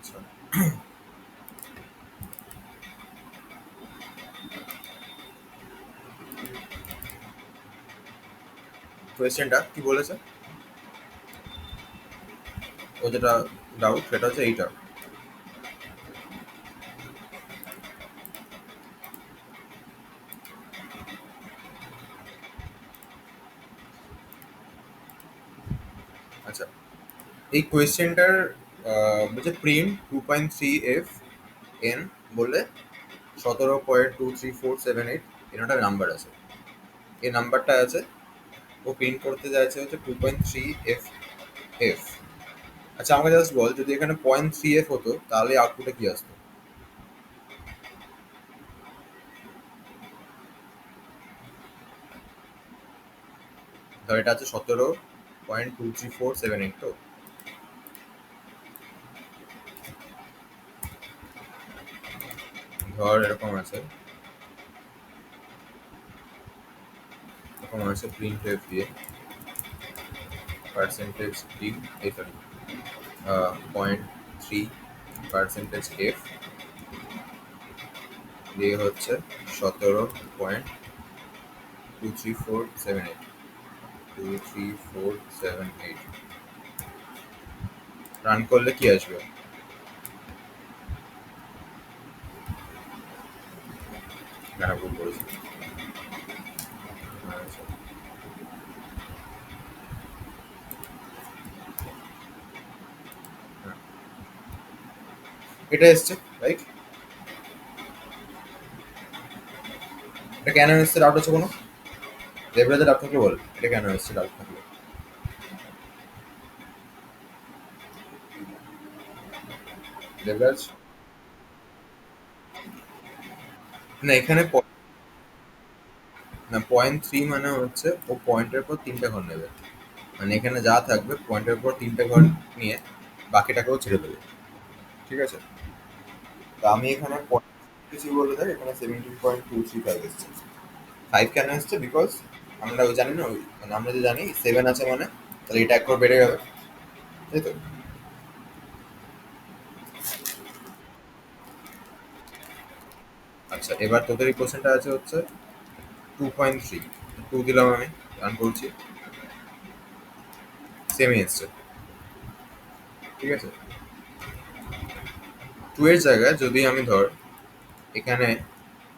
আচ্ছা, কোয়েশ্চেনটা কি বলেছে? ও যেটা ডাউট সেটা হচ্ছে এইটা। আচ্ছা, এই কোয়েশ্চেনটার বলছে প্রিন্ট 2.3 এফ এন বলে 17.23478 এর একটা নাম্বার আছে। এই নাম্বারটা আছে, ও প্রিন্ট করতে চাইছে হচ্ছে 2.3 এফ এফ। আচ্ছা, আমাকে জাস্ট বল, যদি এখানে 0.3 এফ হতো তাহলে আউটপুটে কি আসতো? ধর এটা আছে 17.23478, তো ধর এরকম আছে প্রিন্ট এফ দিয়ে পার্সেন্টেজ ডি, এই সরি 0.3 পার্সেন্টেজ এফ দিয়ে হচ্ছে 17.23478 রান করলে কি আসবে? হ্যাঁ, ভুল করেছি। আচ্ছা, হ্যাঁ, এটা এসছে, রাইট? এটা কেন এসছে ডাউট আছে কোনো? দেবরাজের ডাউট থাকলে বল, এটা কেন এসছে ডাউট থাকলে। দেবরাজ, না এখানে না, 0.3 মানে হচ্ছে ও পয়েন্টের পর 3টে ঘর নেবে। মানে এখানে যা থাকবে পয়েন্টের পর 3টে ঘর নিয়ে বাকিটাকেও ছেড়ে দেবে। ঠিক আছে, তো আমি এখানে কিছু বলে দেয়, এখানে 17.235 এসছে। 5 কেন এসছে? বিকজ আমরা ওই জানি না, ওই মানে আমরা যে জানি 7 আছে মানে তাহলে এটা এক করে বেড়ে যাবে, তাই তো? আচ্ছা, এবার তোদের এই কোশ্চেনটা আছে হচ্ছে 2.3, 2 দিলাম আমি, রান করছি, সেমই এসছে। ঠিক আছে, 2 এর জায়গায় যদি আমি ধর এখানে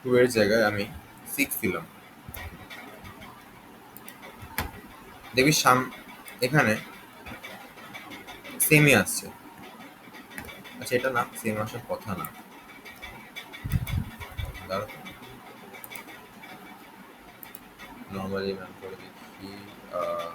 2 এর জায়গায় আমি 6 দিলাম, দেখবি এখানে সেমই আসছে। আচ্ছা, এটা না, সেম আসার কথা না, দাঁড়া, নর্মালি রান করে দেখি। আহ,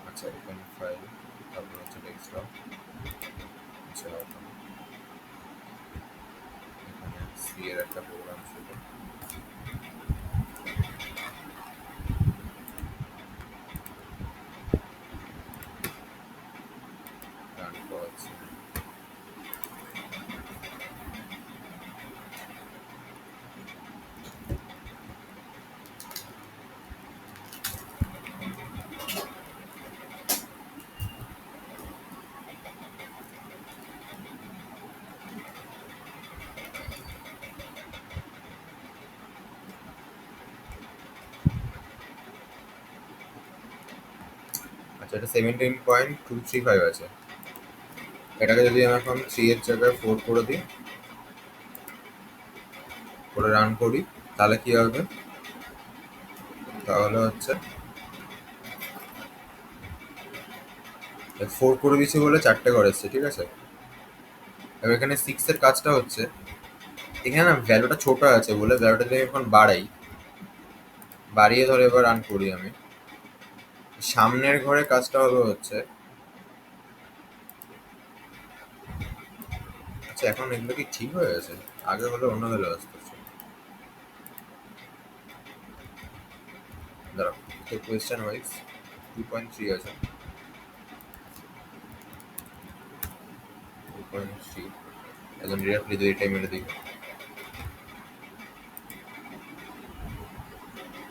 আচ্ছা, ওপেন ফাইল, তারপর হচ্ছে ডেস্কটপ। আচ্ছা, এখানে সি এর একটা প্রোগ্রাম ছিল, রান করাচ্ছি। আচ্ছা, এটা 17.235 আছে। এটাকে যদি আমি এখন 3 এর জায়গায় 4 করে দিই, করে রান করি, তাহলে কি হবে? তাহলে হচ্ছে 4 করে দিছি বলে 4টে ঘর এসছে, ঠিক আছে? এবার এখানে 6 এর কাজটা হচ্ছে, এখানে না ভ্যালুটা ছোট আছে বলে ভ্যালুটা যদি এখন বাড়িয়ে ধরে এবার রান করি আমি, সামনের ঘরে কাজটা হবে হচ্ছে, আচ্ছা এখন এগুলো কি ঠিক হয়ে গেছে? আগে হলে অন্য ভ্যালু আসতো। দাঁড়াও, তো কোয়েশ্চেন ওয়াইজ 2.3 আছে, 2.3 একদম ডিরেক্টলি যদি এটাই মেরে দিই,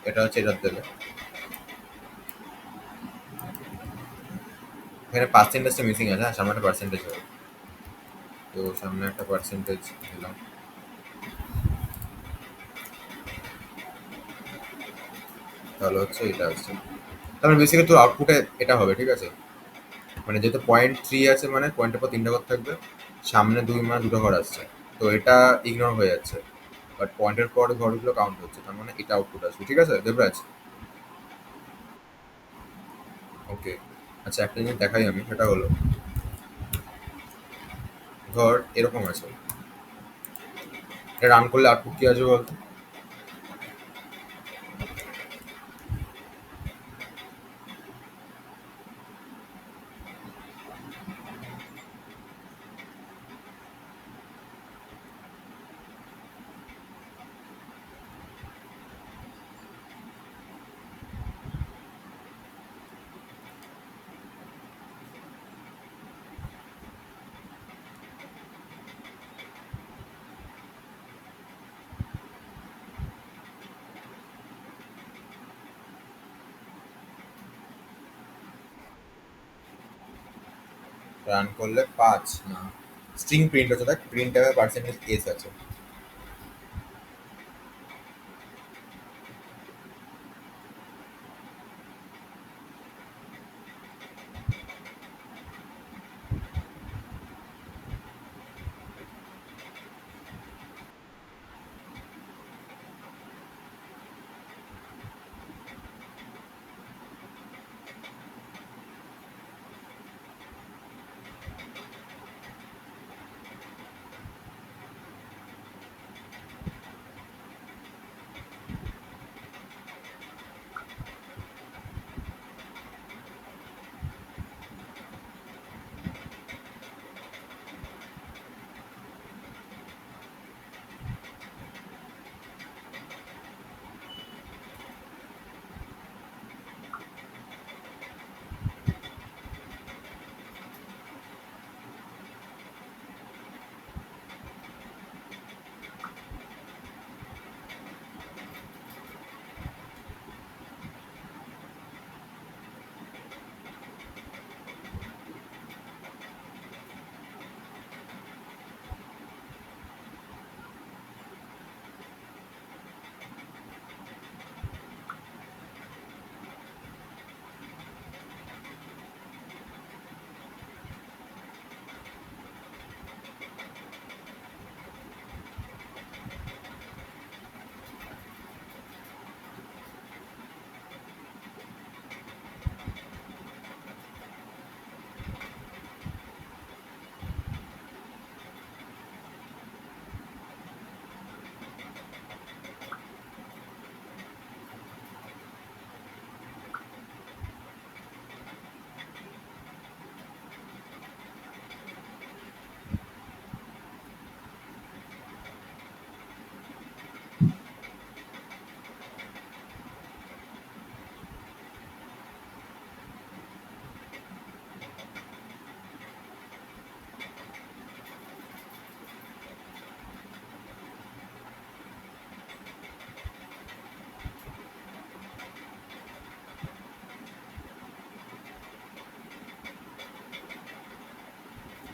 এটা হচ্ছে এটার দেবে। এখানে পার্সেন্টেজটা মিসিং আছে, হ্যাঁ সামনে একটা পার্সেন্টেজ হবে, তো সামনে একটা পার্সেন্টেজ দিলাম। তাহলে হচ্ছে এটা হচ্ছে, তারপরে বেসিক্যালি তোর আউটপুটে এটা হবে, ঠিক আছে? মানে যেহেতু পয়েন্ট থ্রি আছে মানে পয়েন্টের পর তিনটা ঘর থাকবে, সামনে দুই মানে দুটো ঘর আসছে, তো এটা ইগনোর হয়ে যাচ্ছে, বাট পয়েন্টের পর ঘরগুলো কাউন্ট হচ্ছে, তার মানে এটা আউটপুট আসবে, ঠিক আছে দেবরাজ? ওকে। আচ্ছা একটা জিনিস দেখাই আমি, সেটা হলো ধর এরকম আছে, এটা রান করলে আউটপুট কি আসবে বলতো? রান করলে পাঁচ না, স্ট্রিং প্রিন্ট হচ্ছে, দেখ প্রিন্ট হবে পার্সেন্টেজ এস আছে।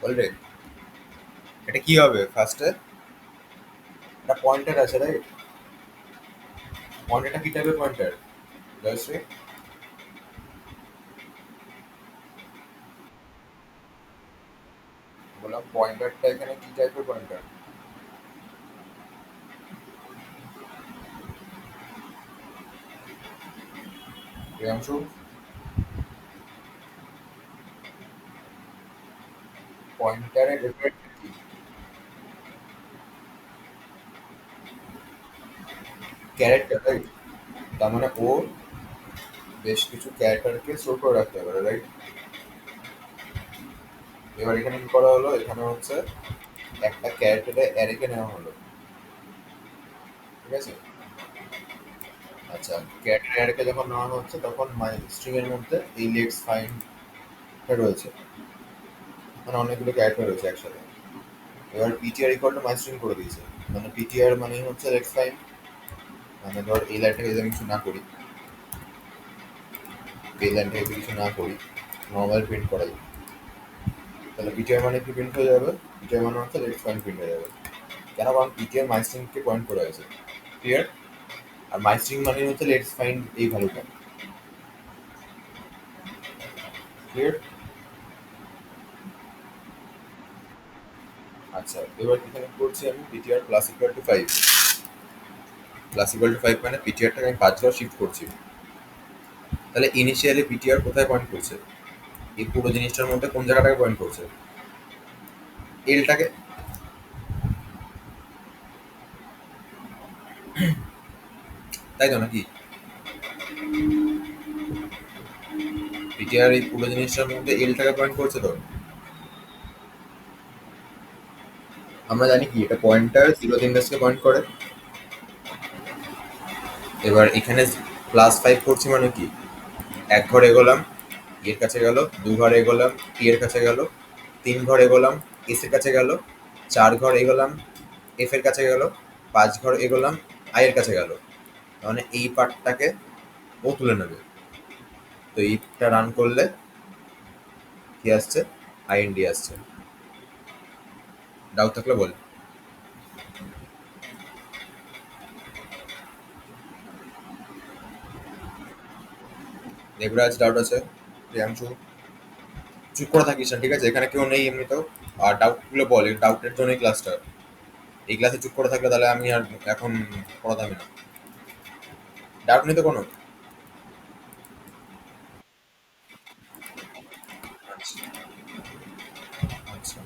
বলবে এটা কি হবে ফার্স্টে? এটা পয়েন্টার আছে রাইট? পয়েন্টারটা কি টাইপের পয়েন্টার জয়শ্রী? বললাম পয়েন্টারটা এখানে কি টাইপের পয়েন্টার? প্রিয়াংশু, পয়েন্টারের ডেফিনেটলি কি? Character right? তার মানে ও বেশ কিছু ক্যারেক্টারকে স্টোর করে রাখতে পারে রাইট? এবার এখানে কি করা হলো, এখানে হচ্ছে একটা ক্যারেক্টারে অ্যারেকে নেওয়া হলো, ঠিক আছে? আচ্ছা, ক্যারেক্টার অ্যারেকে যখন নেওয়া হচ্ছে তখন মাই স্ট্রিং এর মধ্যে এই লেটস ফাইন্ড রয়েছে, মানে অনেকগুলো ক্যারেক্টার রয়েছে একসাথে। এবার PTR equal to my string করে দিয়েছে, মানে পিটিআর মানে হচ্ছে লেটস ফাইন, মানে ধর এই লাইনটাকে যদি আমি কিছু না করি, এই লাইনটাকে যদি কিছু না করি, নর্মাল প্রিন্ট করাই, তাহলে পিটিআর মানে কি প্রিন্ট হয়ে যাবে? পিটিআর মানে হচ্ছে লেটস ফাইন প্রিন্ট হয়ে যাবে। কেন? কারণ পিটিআর মাই স্ট্রিংকে পয়েন্ট করে আছে, ক্লিয়ার? আর মাই স্ট্রিং মানে হচ্ছে লেটস ফাইন্ড এই ভ্যালুটা, ক্লিয়ার? আচ্ছা, এবার এখানে করছি আমি PTR plus equal to 5, plus equal to 5 মানে পিটিআরটাকে আমি 5 ঘর শিফট করছি। তাহলে ইনিশিয়ালি পিটিআর কোথায় পয়েন্ট করছে? এই পুরো জিনিসটার মধ্যে কোন জায়গাটাকে পয়েন্ট করছে? এলটাকে। তাই তো নাকি? পিটিআর এই পুরো জিনিসটার মধ্যে এলটাকে পয়েন্ট করছে তো। আমরা জানি কি এটা পয়েন্টার 0 ইন্ডেক্সকে পয়েন্ট করে। এবার এখানে +5 করছি মানে কি, এক ঘর এগোলাম এর কাছে গেল, দু ঘর এগোলাম টি এর কাছে গেল, 3 ঘর এগোলাম এস এর কাছে গেল, 4 ঘর এগোলাম এফ এর কাছে গেল, 5 ঘর এগোলাম আই এর কাছে গেল। মানে এই পার্টটাকে ও তুলে নেবে। তো এইটা রান করলে কি আসছে? আইএনডি আসছে। ডাউট থাকলে বল। দেবরাজ ডাউট আছে? প্রিয়াংশু? চুপ করে থাকিস না, ঠিক আছে? এখানে কেউ নেই এমনিতেও। আর ডাউটগুলো বল, এই ডাউটের জন্যই ক্লাসটা। এই ক্লাসে চুপ করে থাকলে তাহলে আমি আর এখন পড়াতামই না। ডাউট নেই তো কোনো? আচ্ছা, আচ্ছা,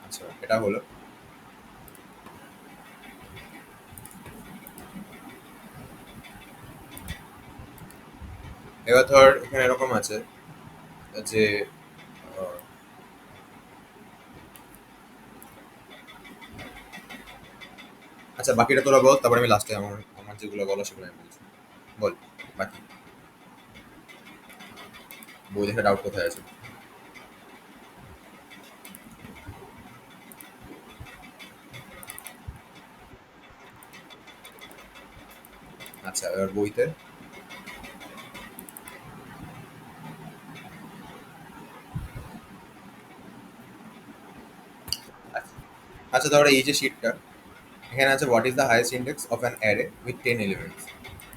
আচ্ছা, এটা হলো। এবার ধর এখানে এরকম আছে যে আহ, আচ্ছা, বাকিটা তোরা বল, তারপরে আমি লাস্টে আমার আমার যেগুলো বলো সেগুলো আমি বলছি। বল বাকি। বই দেখে ডাউট কোথায় আছে? আচ্ছা, এবার বইতে। আচ্ছা, আচ্ছা, ধর এই যে শিটটা, এখানে আছে what is the highest index of an array with 10 elements.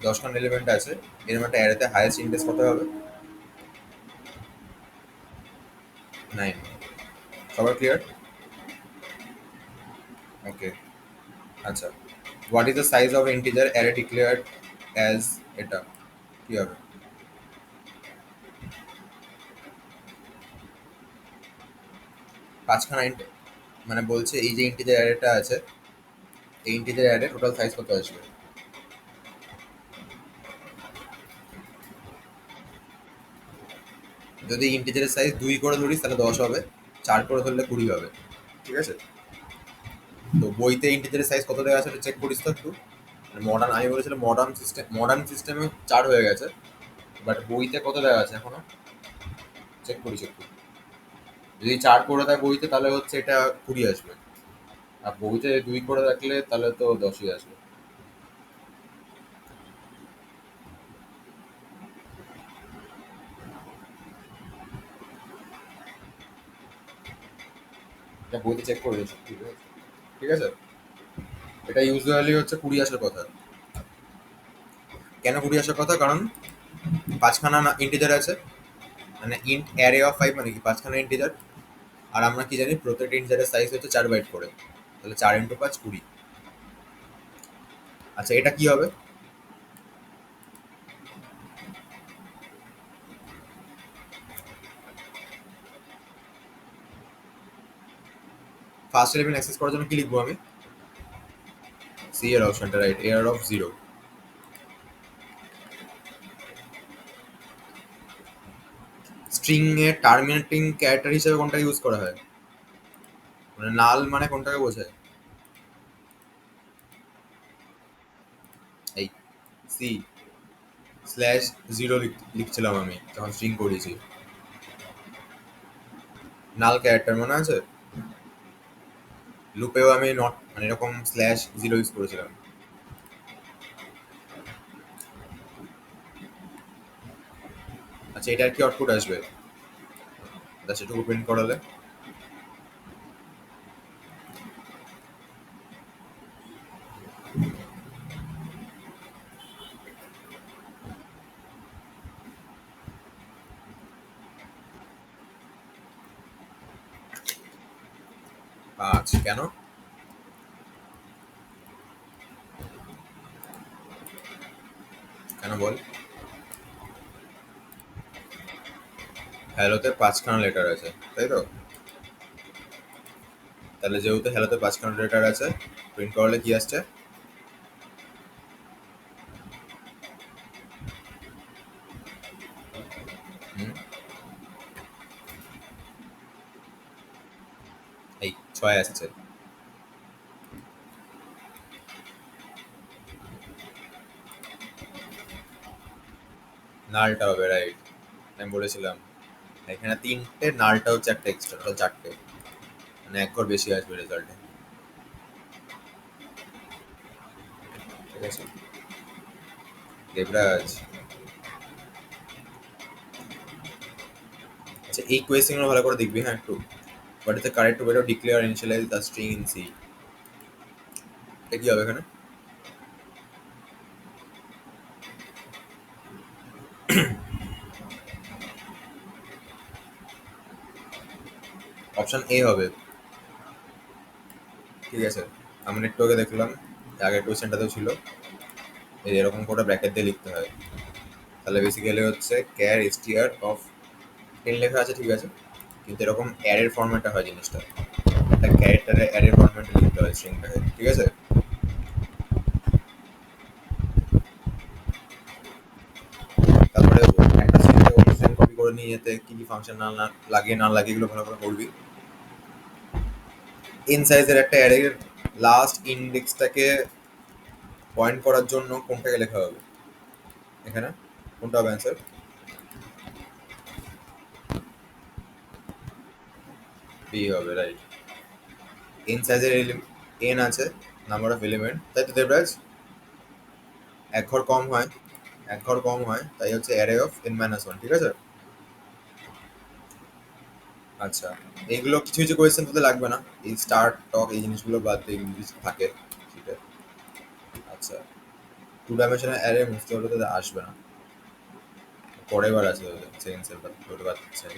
10খান এলিমেন্ট আছে, এরকম একটা অ্যারেতে হাইয়েস্ট ইন্ডেক্স কত হবে? 9। সবার ক্লিয়ার? ওকে। আচ্ছা, what is the size of integer array declared as, এটা কি হবে? 5খানা মানে বলছে এই যে ইন্টিজার অ্যারেটা আছে, এই ইন্টিজার অ্যারে টোটাল সাইজ কত আসবে? যদি ইন্টিজারের সাইজ 2 করে ধরিস তাহলে 10 হবে, 4 করে ধরলে 20 হবে, ঠিক আছে? তো বইতে ইন্টিজারের সাইজ কত দেওয়া আছে চেক করিস তো একটু। মডার্ন, আমি বলেছিলাম মডার্ন সিস্টেমে 4 হয়ে গেছে, বাট বইতে কত দেওয়া আছে এখনো? চেক করিস একটু। যদি 4 করে দেয় বইতে তাহলে হচ্ছে এটা 20 আসবে, আর বইতে 2 করে রাখলে তাহলে তো 10ই আসবে। এটা বইতে চেক করে দিস, ঠিক আছে? ঠিক আছে, এটা ইউজুয়ালি হচ্ছে 20 আসার কথা। কেন 20 আসার কথা? কারণ 5খানা ইন্টিজার আছে, মানে ইন্ট অ্যারে অফ 5 মানে কি 5খানা ইন্টিজার। আর আমরা কি জানি প্রত্যেকটা ইন্টিজারের সাইজ হচ্ছে 4 বাইট করে, তাহলে 4 ইন্টু 5 20। আচ্ছা, এটা কি হবে? ফার্স্ট এলিমেন্ট অ্যাক্সেস করার জন্য কি লিখবো আমি? সি এর অপশনটা, right, air of 0। String A terminating character হিসেবে কোনটা ইউজ করা হয়? মানে নাল মানে কোনটাকে বোঝায়? এই সি স্ল্যাশ জিরো লিখছিলাম আমি যখন স্ট্রিং করেছি। নাল ক্যারেক্টার মনে আছে? লুপেও আমি নট মানে এরকম স্ল্যাশ জিরো ইউজ করেছিলাম। আচ্ছা, এটার কি আউটপুট আসবে? সেটুকু প্রিন্ট করালে? পাঁচ কেন? কেন বল? হ্যালোতে পাঁচখানা লেটার আছে, তাই তো? তাহলে যেহেতু হ্যালোতে পাঁচখানা লেটার আছে, প্রিন্ট করালে কি আসছে? হুম, এই ছয় আসছে। নালটা হবে, রাইট। আমি বলেছিলাম এখানে তিনটে, নালটা হচ্ছে একটা এক্সট্রা, টোটাল চারটে। মানে এক ঘর বেশি আসবে রেজাল্টে। ঠিক আছে দেবরাজ। আচ্ছা, এই কোয়েশ্চেন ভালো করে দেখবি, হ্যাঁ একটু। What is the correct way to declare initialise the string in C? এটা কি হবে এখানে? অপশন এ হবে। ঠিক আছে, আমি একটু আগে দেখলাম, আগের কোয়েশ্চেনটাতেও ছিল এই এরকম করে ব্র্যাকেট দিয়ে লিখতে হয়। তাহলে বেসিক্যালি হচ্ছে ক্যার এসটিআর অফ টেন লেখা আছে, ঠিক আছে, কিন্তু এরকম অ্যারের ফরম্যাটে হয় জিনিসটা। একটা ক্যারেক্টারে অ্যারের ফরম্যাটে লিখতে হয় স্ট্রিংটাকে, ঠিক আছে। তারপরে একটা স্ট্রিং থেকে অন্য স্ট্রিং কপি করে নিয়ে যেতে কি কি ফাংশন লাগিয়ে না লাগিয়ে এগুলো ভালো করে করবি। ইন সাইজের একটা অ্যারের লাস্ট ইন্ডেক্সটাকে পয়েন্ট করার জন্য কোনটাকে লেখা হবে এখানে? কোনটা হবে অ্যান্সার? বি হবে, রাইট। এন সাইজের এন আছে, নাম্বার অফ এলিমেন্ট, তাই তো দেবরাজ? এক ঘর কম হয়, এক ঘর কম হয়, তাই হচ্ছে array of N minus one, ঠিক আছে। আচ্ছা, এইগুলো কিছু কিছু কোয়েশ্চেন তোদের লাগবে না, এই স্টার্ট টক এই জিনিসগুলো বাদ দিয়ে ইংলিশ থাকে সেটা। আচ্ছা, টু ডাইমেনশনাল অ্যারে মুছতে হলে তোদের আসবে না, পরের বার আছে তোদের সেকেন্ড সেলটা তোদের বাদ চাই।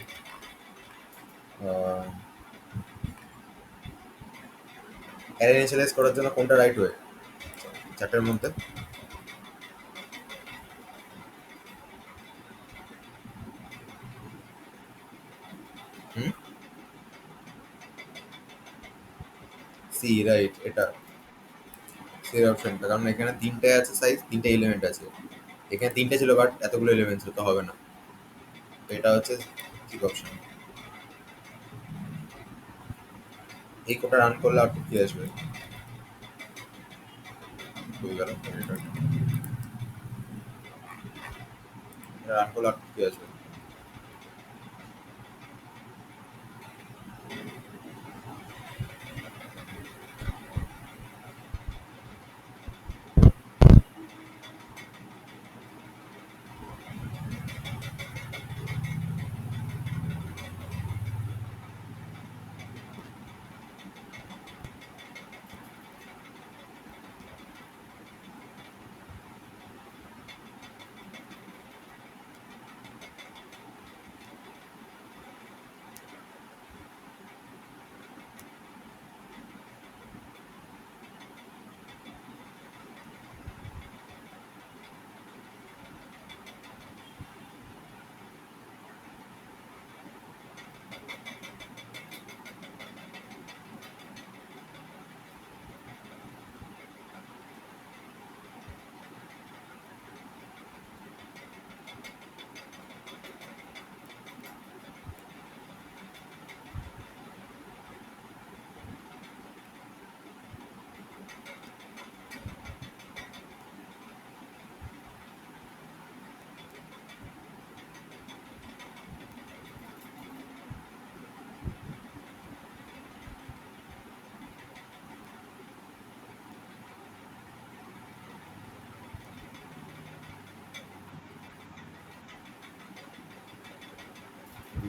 অ্যারে ইনিশিয়ালাইজ করার জন্য কোনটা রাইট ওয়ে চারটার মধ্যে? হুম, সি, রাইট। এটা সি অপশনটা, কারণ এখানে তিনটে আছে সাইজ, তিনটে এলিমেন্ট আছে। এখানে তিনটে ছিল বাট এতগুলো এলিমেন্ট ছিল তো হবে না। তো এটা হচ্ছে ঠিক অপশন। এই কোডটা রান করলে আউটপুট কি আসবে? হয়ে গেল, এটা রান করলে আউটপুট কি আসবে?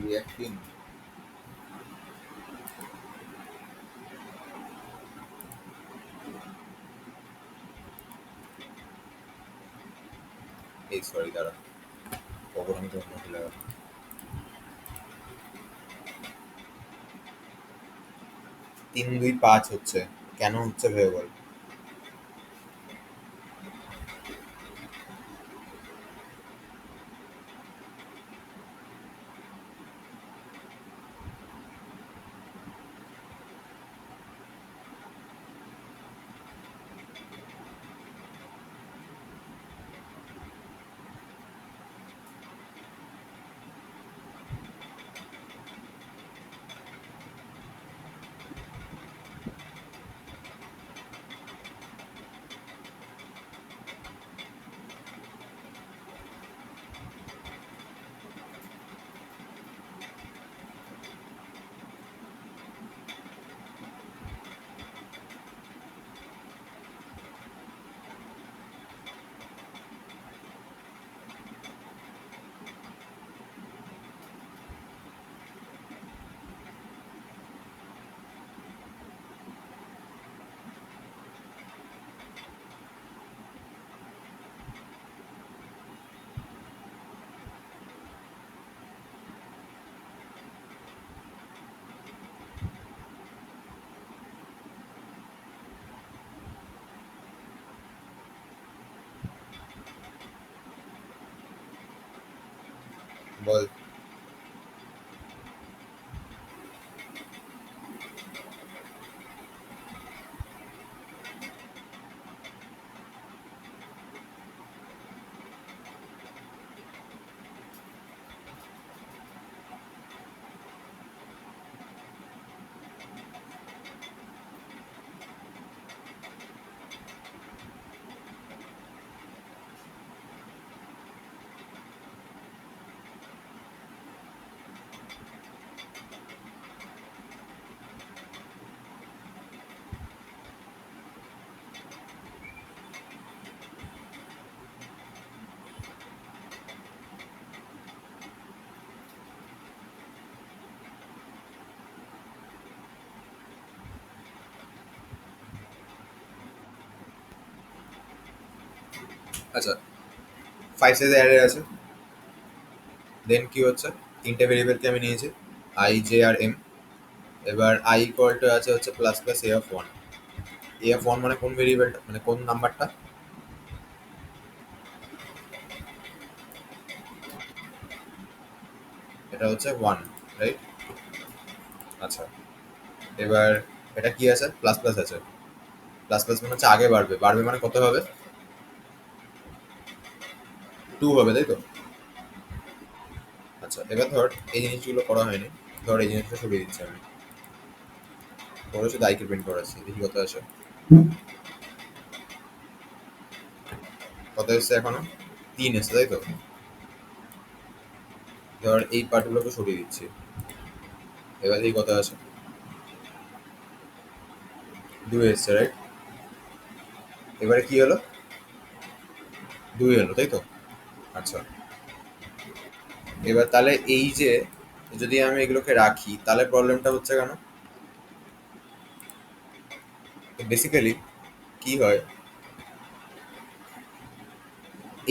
দুই এক তিন। এই সরি দাঁড়া, কখন আমি তখন ভুলে গেলাম। 3 2 5 হচ্ছে, কেন হচ্ছে ভেবে বল। বল। আচ্ছা, 5 সাইজে অ্যারে আছে, দেন কি হচ্ছে, তিনটে ভেরিয়েবলকে আমি নিয়েছি, আই জে আর এম। এবার আই ইকুয়াল টু আছে হচ্ছে plus plus A of one. A of one মানে কোন ভেরিয়েবলটা, মানে কোন নাম্বারটা? এটা হচ্ছে ওয়ান, রাইট? আচ্ছা, এবার এটা কি আছে, প্লাস প্লাস আছে। প্লাস প্লাস মানে হচ্ছে আগে বাড়বে, বাড়বে মানে কত হবে? 2 হবে, তাই তো? আচ্ছা, এবার ধর এই জিনিসগুলো করা হয়নি, ধর এই জিনিসটা সরিয়ে দিচ্ছি আমি, পরে শুধু আইকে প্রিন্ট করাচ্ছি, দেখি কত আছে। কত এসছে এখনো? 3 এসছে, তাই তো? ধর এই পার্টগুলোকে সরিয়ে দিচ্ছি, এবার দেখি কত আছে। 2 এসছে, রাইট? এবারে কি হলো? 2 হলো, তাই তো? আচ্ছা, এবার তাহলে এই যে যদি আমি এগুলোকে রাখি তাহলে প্রবলেমটা হচ্ছে কেন? বেসিক্যালি কি হয়,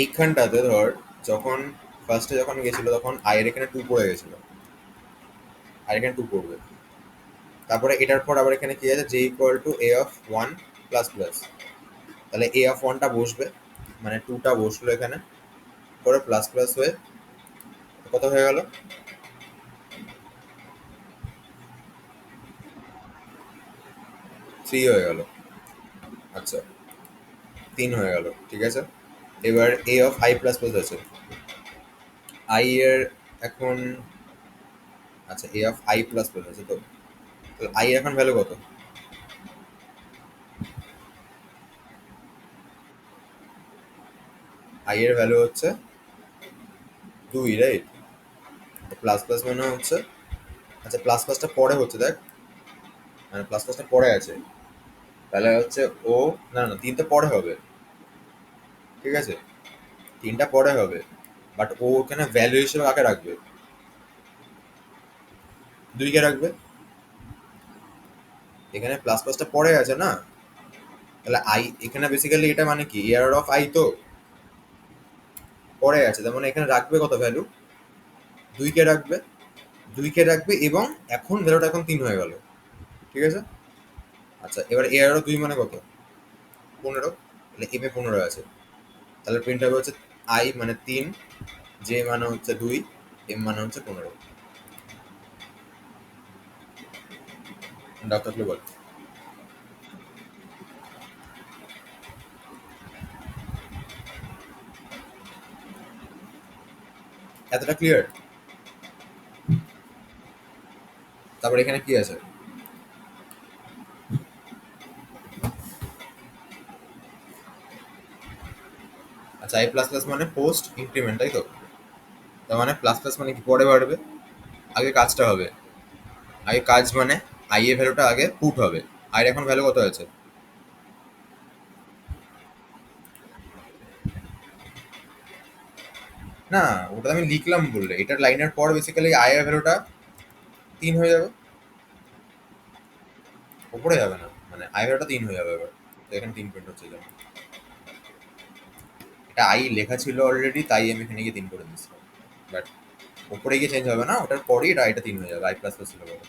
এইখানটাতে ধর যখন ফার্স্টে যখন গেছিল তখন আয়ের এখানে 2 পড়ে গেছিল, আর এখানে 2 পড়বে। তারপরে এটার পর আবার এখানে কি আছে, J equal to A of one plus plus. তাহলে এ অফ ওয়ানটা বসবে, মানে 2টা বসলো এখানে, পরে প্লাস প্লাস হয়ে কত হয়ে গেল? 3 হয়ে গেল। আচ্ছা, 3 হয়ে গেল, ঠিক আছে। এবার এ অফ আই প্লাস প্লাস আছে, আই এর এখন, আচ্ছা এ অফ আই প্লাস প্লাস আছে তো, আই এর এখন ভ্যালু কত? আই এর ভ্যালু হচ্ছে 2, রাইট? প্লাস প্লাস মানে হচ্ছে, আচ্ছা প্লাস প্লাসটা পরে হচ্ছে দেখ, মানে প্লাস প্লাসটা পরে আছে, তাহলে হচ্ছে ও, না না 3টা পরে হবে, ঠিক আছে? 3টা পরে হবে, বাট ও ওখানে ভ্যালু হিসেবে কাকে রাখবে? দুই কে রাখবে, এখানে প্লাস প্লাসটা পরে আছে না, তাহলে আই এখানে বেসিক্যালি এটা মানে কি এয়ার অফ আই তো পরে আছে, তার মানে এখানে রাখবে কত ভ্যালু, দুই কে রাখবে, দুই কে রাখবে এবং এখন ভ্যালুটা এখন 3 হয়ে গেল, ঠিক আছে। আচ্ছা এবার এয়ার দুই মানে কত, 15, তাহলে এম এ 15 আছে, তাহলে প্রিন্ট হবে হচ্ছে আই মানে 3, জে মানে হচ্ছে 2, এম মানে হচ্ছে 15। ডাক্তার বল। এতটা ক্লিয়ার? তারপর এখানে কি আছে? আচ্ছা আই প্লাস প্লাস মানে পোস্ট ইনক্রিমেন্ট তাই তো, তার মানে প্লাস প্লাস মানে কি পরে বাড়বে, আগে কাজটা হবে, আগে কাজ মানে আই এর ভ্যালুটা আগে পুট হবে, আর এখন ভ্যালু কত আছে? না, ওটা আমি লিখলাম বললে, এটার লাইনের পর বেসিক্যালি আই এর ভ্যালুটা 3 হয়ে যাবে, উপরে যাবে না, মানে আই ভ্যালুটা 3 হয়ে যাবে এবার, তো এখানে 3 প্রিন্ট হচ্ছে যেমন, এটা আই লেখা ছিল অলরেডি, তাই আমি এখানে গিয়ে 3 করে দিচ্ছি, বাট উপরে গিয়ে চেঞ্জ হবে না, ওটার পরেই এটা আইটা 3 হয়ে যাবে, আই প্লাস প্লাস ছিল বলে।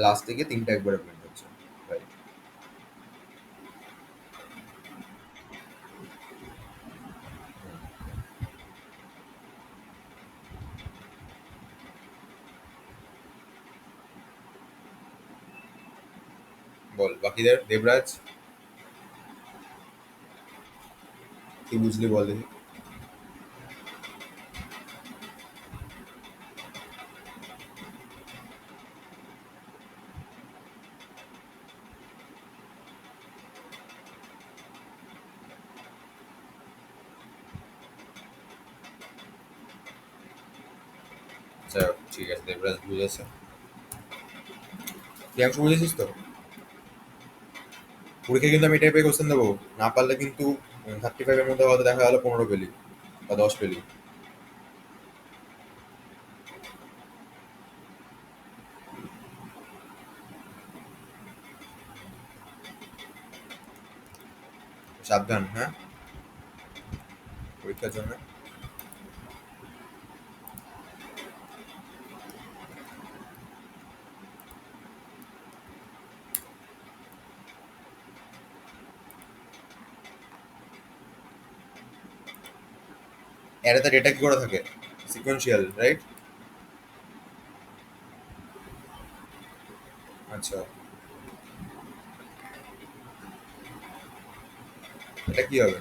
লাস্ট থেকে 3টা একবারে প্রিন্ট হচ্ছে, রাইট। বল বাকিদের, দেবরাজ কি বুঝলি বল দেখি। আচ্ছা ঠিক আছে, দেবরাজ বুঝেছে। প্রিয়াংশু বুঝেছিস তো? পরীক্ষায় কিন্তু আমি এটাই পেয়ে কোশ্চেন দেবো, না পারলে কিন্তু 35-এর মধ্যে হয়তো দেখা গেলো 15 পেলি বা 10 পেলি। সাবধান হ্যাঁ, পরীক্ষার জন্য। অ্যারেতে ডেটা কি করে থাকে, সিকোয়েন্সিয়াল রাইট। আচ্ছা এটা কি হবে?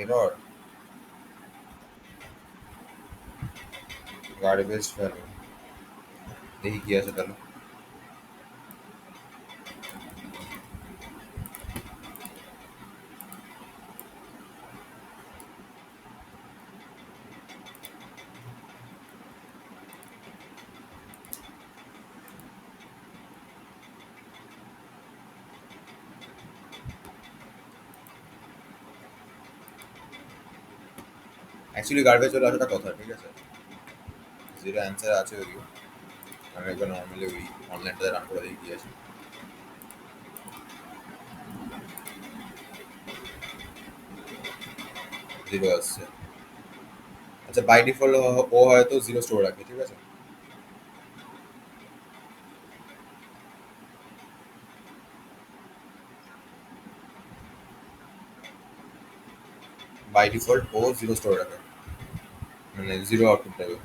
এরর, গার্বেজ ভ্যালু, দেখি কি আছে তাহলে। অ্যাকচুয়ালি গার্বেজ চলে আসাটা কথা, ঠিক আছে, যেটা অ্যান্সার আছে ওই, আমি একবার নর্মালি ওই অনলাইনটাতে রান করে দেখি কি আছে। জিরো আসছে। আচ্ছা বাই ডিফল্ট ও হয়তো জিরো স্টোর রাখে, ঠিক আছে। বাই ডিফল্ট ও জিরো স্টোর রাখে, মানে জিরো আউটপুট দেবে।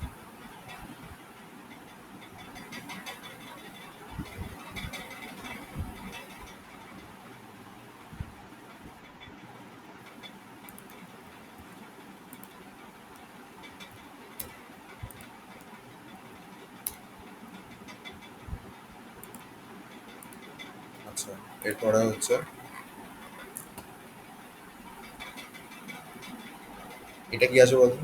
আচ্ছা, এরপরে হচ্ছে এটা কি আছে বলতো?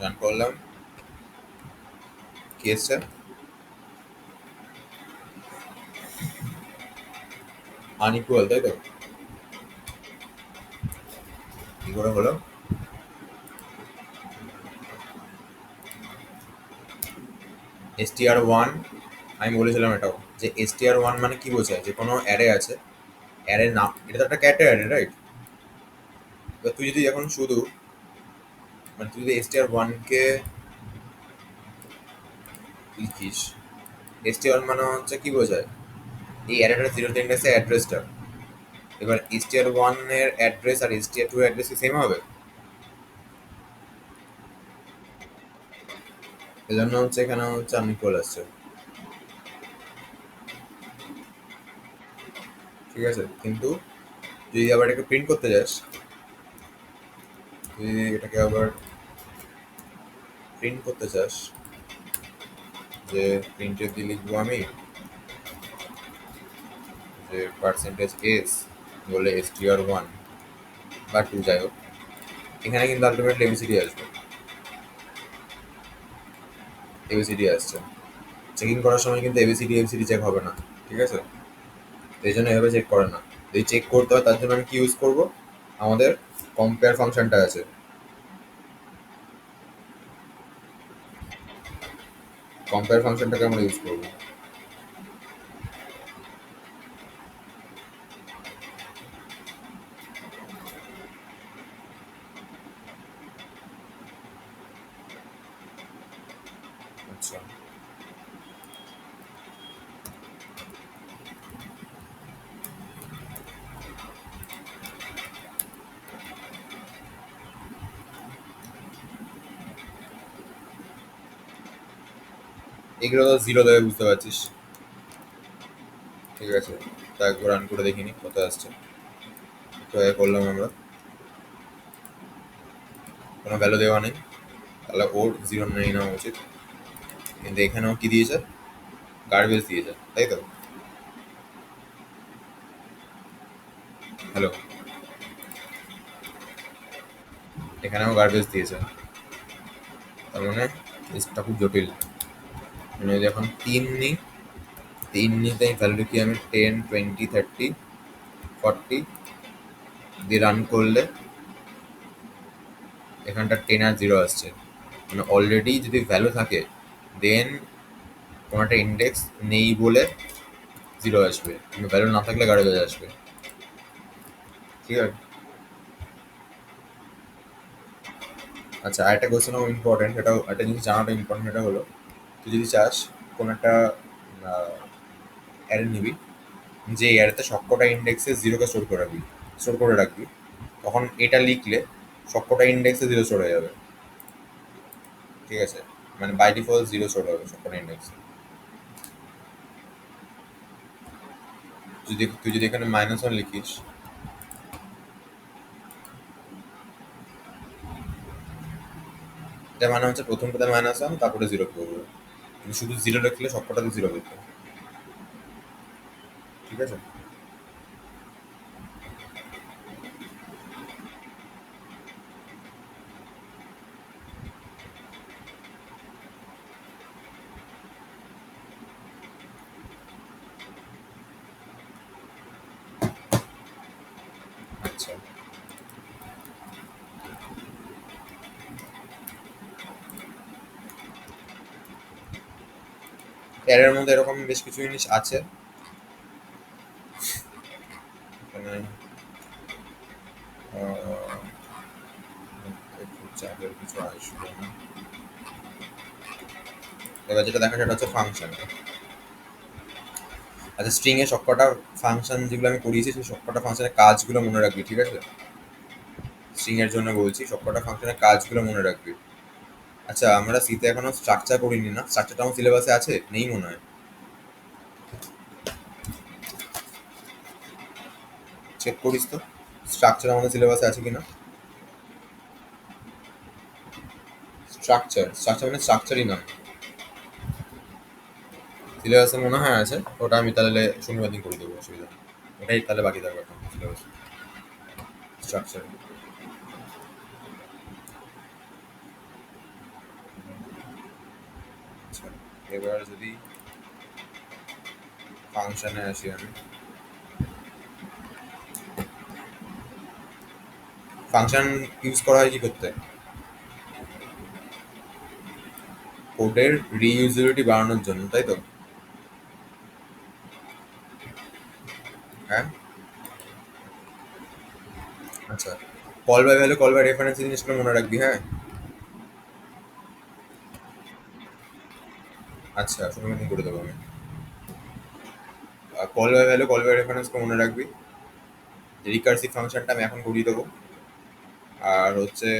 রান করলাম, কি এসছে? আনইকুয়াল, তাই তো? কি করে হলো? str1, আমি বলেছিলাম এটাও যে str1 মানে কি বোঝায়, যে কোনো অ্যারে আছে, অ্যারের নাম, এটা তো একটা ক্যাটের অ্যারে, রাইট? এবার তুই যদি এখন শুধু, মানে তুই যদি str1 কে লিখিস, str1 মানে হচ্ছে কি বোঝায়, এই অ্যারেটার জিরোথ ইন্ডেক্সের অ্যাড্রেসটা। এবার str1 এর অ্যাড্রেস আর str2 এর অ্যাড্রেস কি সেম হবে? এজন্য হচ্ছে এখানে হচ্ছে আনইকুয়াল আসছে। ঠিক আছে, কিন্তু তুই যদি আবার এটাকে প্রিন্ট করতে যাস, তুই যদি এটাকে আবার প্রিন্ট করতে চাস, যে প্রিন্টে দিয়ে লিখবো আমি যে পার্সেন্টেজ এস বলে str1 বা 2, যাই হোক, এখানে কিন্তু আলটিমেটলি এবিসিডি আসবে, এবিসিডি আসছে। চেকিং করার সময় কিন্তু এবিসিডি এবিসিডি চেক হবে না, ঠিক আছে? তো এই জন্য এভাবে চেক করে না। যদি চেক করতে হয় তার জন্য আমি কি ইউজ করবো, আমাদের কম্পেয়ার ফাংশনটা আছে, কম্পেয়ার ফাংশনটাকে আমরা ইউজ করবো। আচ্ছা, এগুলো তো জিরো দেবে, বুঝতে পারছিস? ঠিক আছে, তা একবার রান করে দেখিনি কত আসছে। তো করলাম আমরা, কোনো ভ্যালু দেওয়া নেই, তাহলে ওর জিরো নেই নেওয়া উচিত। কিন্তু এখানেও কি দিয়েছে, গার্বেজ দিয়েছে, তাই তো? হ্যালো, এখানেও গার্বেজ দিয়েছে, তার মানে লিস্টটা খুব জটিল। মানে যদি এখন 3 নিই, 3 নিতে ভ্যালু কি, আমি 10, 20, 30, 40 দিয়ে রান করলে এখানটা 10 আর 0 আসছে। মানে অলরেডি যদি ভ্যালু থাকে, দেন কোনো একটা ইন্ডেক্স নেই বলে 0 আসবে, কিন্তু ভ্যালু না থাকলে গার্বেজ আসবে। ঠিক আছে। আচ্ছা, আরেকটা কোয়েশ্চেন ইম্পর্টেন্ট, এটাও একটা জিনিস জানাটা ইম্পর্টেন্ট, এটা হলো তুই যদি চাস কোনো একটা অ্যারে নিবি, যে অ্যারেতে সবকটা ইন্ডেক্সে জিরোকে স্টোর করে রাখবি, তখন এটা লিখলে সবকটা ইন্ডেক্সে জিরো স্টোর হয়ে যাবে। ঠিক আছে, মানে বাই ডিফল্ট জিরো স্টোর হবে সবকটা ইন্ডেক্সে। তুই যদি এখানে -1 লিখিস, এটা মানে হচ্ছে প্রথমটাতে -1 তারপরে জিরো করবে, কিন্তু শুধু জিরো লিখলে সবকটাতে জিরো লিখবে। ঠিক আছে। আচ্ছা, অ্যারের মধ্যে এরকম বেশ কিছু জিনিস আছে। এখানে একটু চাপের কিছু আসবে না। এবার যেটা দেখা সেটা হচ্ছে ফাংশন। আচ্ছা, স্ট্রিং এ সবকটা ফাংশন যেগুলো আমি করিয়েছি সেই সবকটা ফাংশনের কাজগুলো মনে রাখবি, ঠিক আছে? স্ট্রিং এর জন্য বলছি, সবকটা ফাংশনের কাজগুলো মনে রাখবি। আচ্ছা, আমরা সিতে এখনো স্ট্রাকচার করিনি না? স্ট্রাকচারটা আমার সিলেবাসে আছে, নেই মনে হয়। চেক করিস তো স্ট্রাকচার আমাদের সিলেবাসে আছে কিনা। স্ট্রাকচার স্ট্রাকচার মানে স্ট্রাকচারই নয়, সিলেবাসে মনে হয় আছে। ওটা আমি তাহলে শনিবার দিন করে দেবো, অসুবিধা নেই। ওটাই তাহলে বাকি থাকবে এখন সিলেবাস, স্ট্রাকচার। আচ্ছা, এবার যদি ফাংশনে আসি আমি, ফাংশন ইউজ করা হয় কি করতে? কোডের রিইউজিবিলিটি বাড়ানোর জন্য, তাই তো? হ্যাঁ। আচ্ছা, call by value, call by reference জিনিসগুলো মনে রাখবি, হ্যাঁ। আচ্ছা, শনিবার দিন করে দেবো আমি। Call by value, call by রেফারেন্সকে মনে রাখবি। রিকার্সিভ ফাংশনটা আমি এখন করিয়ে দেবো। আর হচ্ছে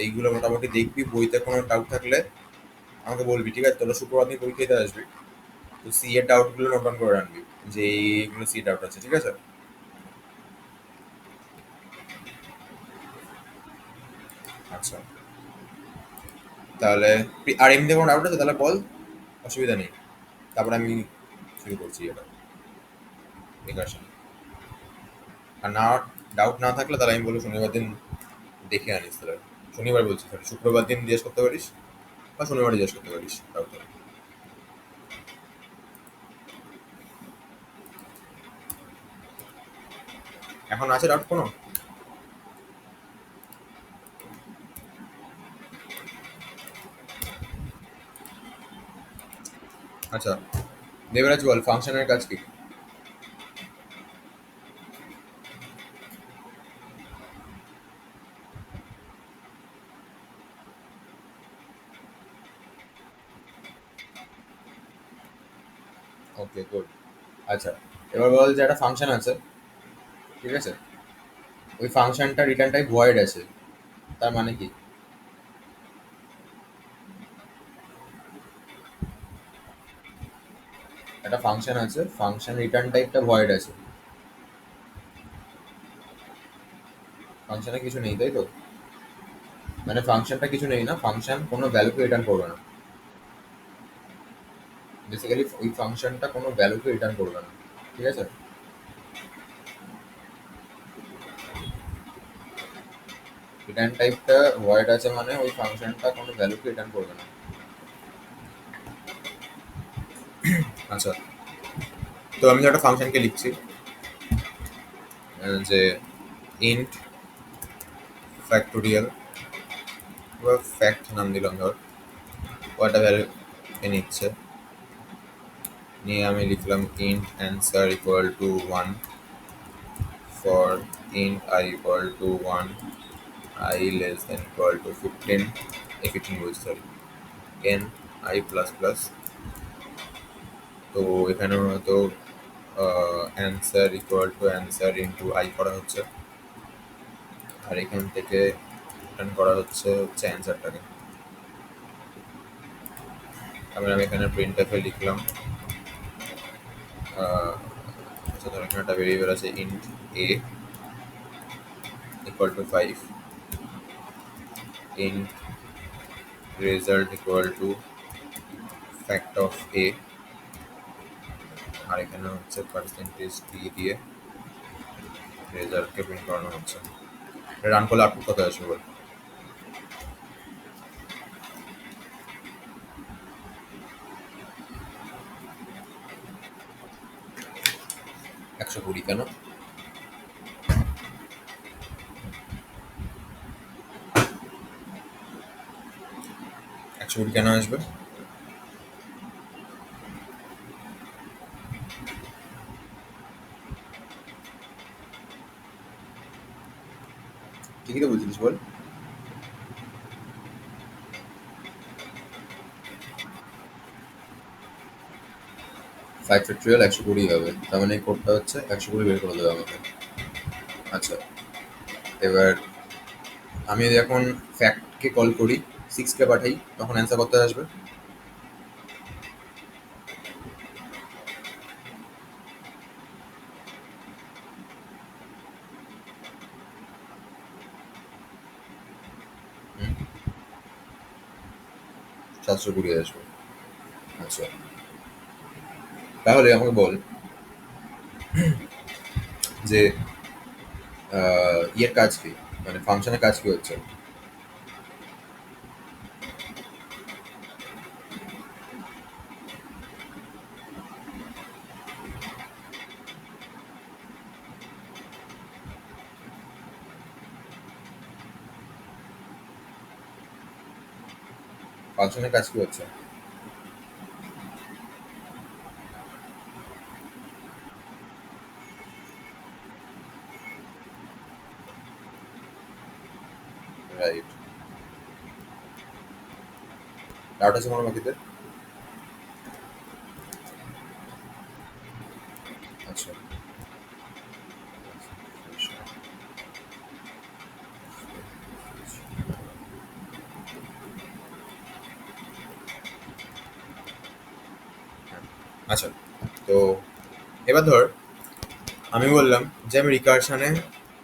এইগুলো মোটামুটি দেখবি, বইতে কোনো ডাউট থাকলে আমাকে বলবি, ঠিক আছে? তোরা শুক্রবার দিন পরীক্ষা দিতে আসবি, তো সি এর ডাউটগুলো নোট ডাউন করে রাখবি, যে এইগুলো সি ডাউট আছে, ঠিক আছে? আচ্ছা, তাহলে আর এমনিতে কোনো ডাউট আছে তাহলে বল, অসুবিধা নেই। তারপরে আমি শুরু করছি এটা রিকার্শন। আর না, ডাউট না থাকলে তাহলে আমি বলবো শনিবার দিন দেখে আনিস তাহলে। শনিবার বলছি, সরি, শুক্রবার দিন জিজ্ঞেস করতে পারিস, বা শনিবার জিজ্ঞেস করতে পারিস ডাউট থাকলে। এখন আছে ডাউট কোনো? আচ্ছা, দেবরাজ বল ফাংশনের কাজ কি? ওকে, গুড। আচ্ছা, এবার বল যে একটা ফাংশন আছে, ঠিক আছে? ওই ফাংশনটা রিটার্ন টাইপ ভয়েড আছে, তার মানে কি? একটা ফাংশন আছে, ফাংশন রিটার্ন টাইপটা ভয়েড আছে, ফাংশনে কিছু নেই, তাই তো? মানে ফাংশনটা কিছু নেই না, ফাংশন কোনো ভ্যালুকে রিটার্ন করবে না। বেসিক্যালি ওই ফাংশনটা কোনো ভ্যালুকে রিটার্ন করবে না, ঠিক আছে? রিটার্ন টাইপটা ভয়েড আছে মানে ওই ফাংশনটা কোনো ভ্যালুকে রিটার্ন করবে না। আচ্ছা, তো আমি একটা ফাংশনকে লিখছি, যে ইন্ট ফ্যাক্টোরিয়াল, বা ফ্যাক্ট নাম দিলাম ধর, কয়টা ভ্যালু এ নিচ্ছে, নিয়ে আমি লিখলাম int answer equal to 1 for int I equal to 1, I less than equal to 15, 15 বলছি, sorry, n i plus plus. তো এখানে হয়তো answer equal to answer into I করা হচ্ছে, আর এখান থেকে রিটার্ন করা হচ্ছে অ্যান্সারটাকে। তারপরে আমি এখানে প্রিন্ট এফে লিখলাম, আচ্ছা ধর এখানে একটা ভেরিয়েবল আছে int a equal to 5, int result equal to fact of a, আর এখানে হচ্ছে পার্সেন্টেজ ডি দিয়ে রেজাল্টকে প্রিন্ট করানো হচ্ছে। রান করলে আউটপুট কত আসবে বল? 120। কেন 120 কেন আসবে? ঠিকই তো বলছিস, বল। ফাইভ ফ্যাক্টরিয়াল 120 হবে, তার মানে এই কোডটা হচ্ছে 120 বের করে দেবে আমাকে। আচ্ছা, এবার আমি যদি এখন ফ্যাক্টকে কল করি, 6 কে পাঠাই, তখন অ্যান্সার করতে আসবে। 720 আসবে। আচ্ছা, তাহলে আমাকে বল যে ইয়ের কাজ কি, মানে ফাংশনের কাজ কি হচ্ছে। ফাংশনের কাজ কি হচ্ছে? রাইট। ডাউট আছে কোনো বাকিতে? আচ্ছা, আচ্ছা, তো এবার ধর আমি বললাম যে আমি রিকার্শনে,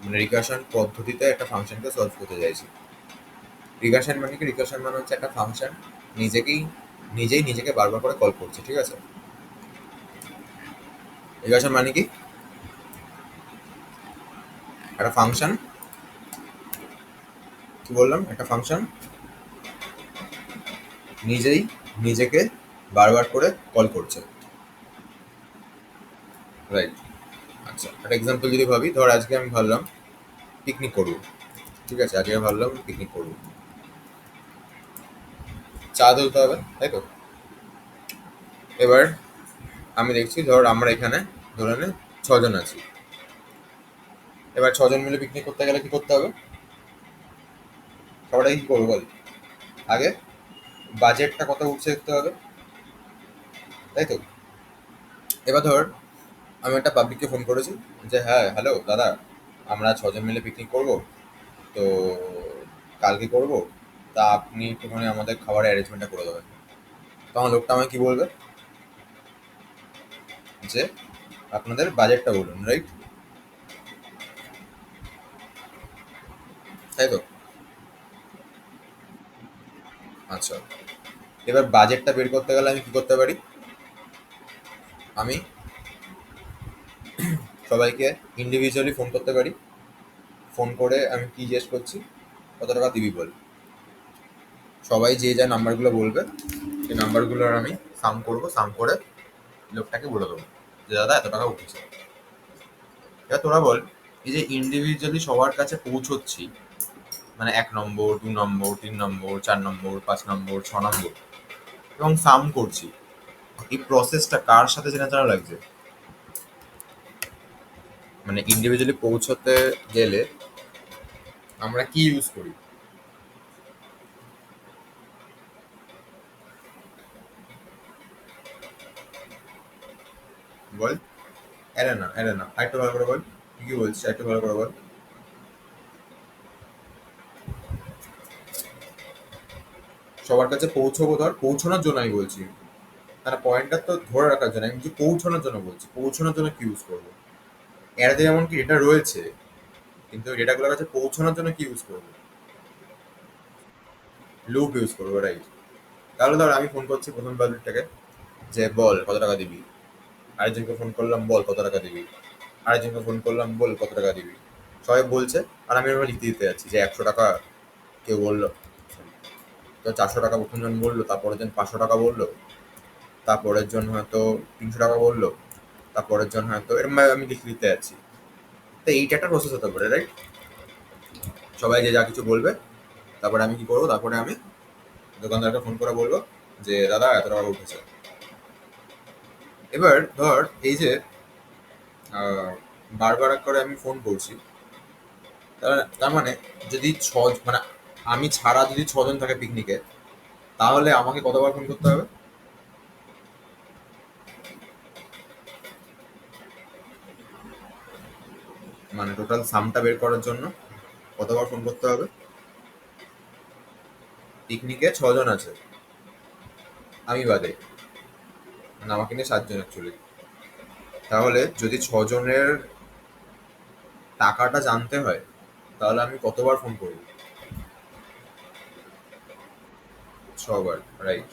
মানে রিকার্শন পদ্ধতিতে একটা ফাংশনকে সলভ করতে চাইছি। রিকার্শন মানে কি? রিকার্শন মানে হচ্ছে একটা ফাংশন নিজেকেই নিজেই নিজেকে বারবার করে কল করছে, ঠিক আছে? রিকার্শন মানে কি? একটা ফাংশন, কি বললাম, একটা ফাংশন নিজেই নিজেকে বারবার করে কল করছে। রাইট। আচ্ছা, একটা এক্সাম্পল যদি ভাবি, ধর আজকে আমি ভাবলাম পিকনিক করবো, ঠিক আছে? আজকে ভাবলাম পিকনিক করবো, চা তুলতে হবে, তাই তো? এবার আমি দেখছি, ধর আমরা এখানে ধরে নে 6 জন আছি। এবার 6 জন মিলে পিকনিক করতে গেলে কি করতে হবে? সবাই কি করবো বল? আগে বাজেটটা কত উঠছে দেখতে হবে, তাই তো? এবার ধর আমি একটা পাবলিককে ফোন করেছি যে হ্যাঁ হ্যালো দাদা, আমরা 6 জন মিলে পিকনিক করব, তো কালকে করব, তা আপনি একটুখানি আমাদের খাবারের অ্যারেঞ্জমেন্টটা করে দেবেন। তখন লোকটা আমাকে কি বলবে? যে আপনাদের বাজেটটা বলুন, রাইট? তাই তো? আচ্ছা, এবার বাজেটটা বের করতে গেলে আমি কি করতে পারি? আমি সবাইকে ইন্ডিভিজুয়ালি ফোন করতে পারি। ফোন করে আমি কি জিজ্ঞেস করছি, কত টাকা দিবি বল। সবাই যে যা নাম্বারগুলো বলবে, সেই নাম্বারগুলোর আমি সাম করব, সাম করে লোকটাকে বলে দেবো যে দাদা এত টাকা উঠেছে। এবার তোরা বল, এই যে ইন্ডিভিজুয়ালি সবার কাছে পৌঁছচ্ছি, মানে 1 নম্বর, 2 নম্বর, 3 নম্বর, 4 নম্বর, 5 নম্বর, 6 নম্বর, এবং সাম করছি, এই প্রসেসটা কার সাথে চেনা জানা লাগছে? মানে ইন্ডিভিজুয়ালি পৌঁছতে গেলে আমরা কি ইউজ করি বল? এরে না, আরেকটু ভালো করে বল, কি কি বলছিস একটু ভালো করে বল। সবার কাছে পৌঁছবো, ধর পৌঁছানোর জন্য আমি বলছি, তার পয়েন্টটা তো ধরে রাখার জন্য, আমি যে পৌঁছানোর জন্য বলছি, পৌঁছানোর জন্য কি ইউজ করবো? এরাতে যেমন কি ডেটা রয়েছে, কিন্তু ডেটাগুলোর কাছে পৌঁছানোর জন্য কি ইউজ করবো? লুপ ইউজ করবো, রাইট। তাহলে ধর আমি ফোন করছি প্রথম বাজেটটাকে, যে বল কত টাকা দিবি। আরেকজনকে ফোন করলাম, বল কত টাকা দিবি। আরেকজনকে ফোন করলাম, বল কত টাকা দিবি। সবাই বলছে, আর আমি ওরা লিখতে দিতে যাচ্ছি যে 100 টাকা কেউ বললো, তো 400 টাকা প্রথমজন বললো, তারপরের জন 500 টাকা বললো, তারপরের জন হয়তো 300 টাকা বললো, তারপরের জন হয়তো এরকম ভাবে আমি লিখে দিতে যাচ্ছি। তো এইটা একটা প্রসেস হতে পারে, রাইট? সবাই যে যা কিছু বলবে, তারপরে আমি কি করবো, তারপরে আমি দোকানদারকে ফোন করে বলবো যে দাদা এত টাকা উঠেছে। এবার ধর এই যে আহ, বারবার করে আমি ফোন করছি, তার মানে যদি মানে আমি ছাড়া যদি 6 জন থাকে পিকনিকে, তাহলে আমাকে কতবার ফোন করতে হবে? মানে টোটাল সামটা বের করার জন্য কতবার ফোন করতে হবে? পিকনিকে 6 জন আছে, আমি বাদে, মানে আমাকে নিয়ে 7 জন অ্যাকচুয়ালি। তাহলে যদি 6 জনের টাকাটা জানতে হয়, তাহলে আমি কতবার ফোন করবো? 6 বার, রাইট।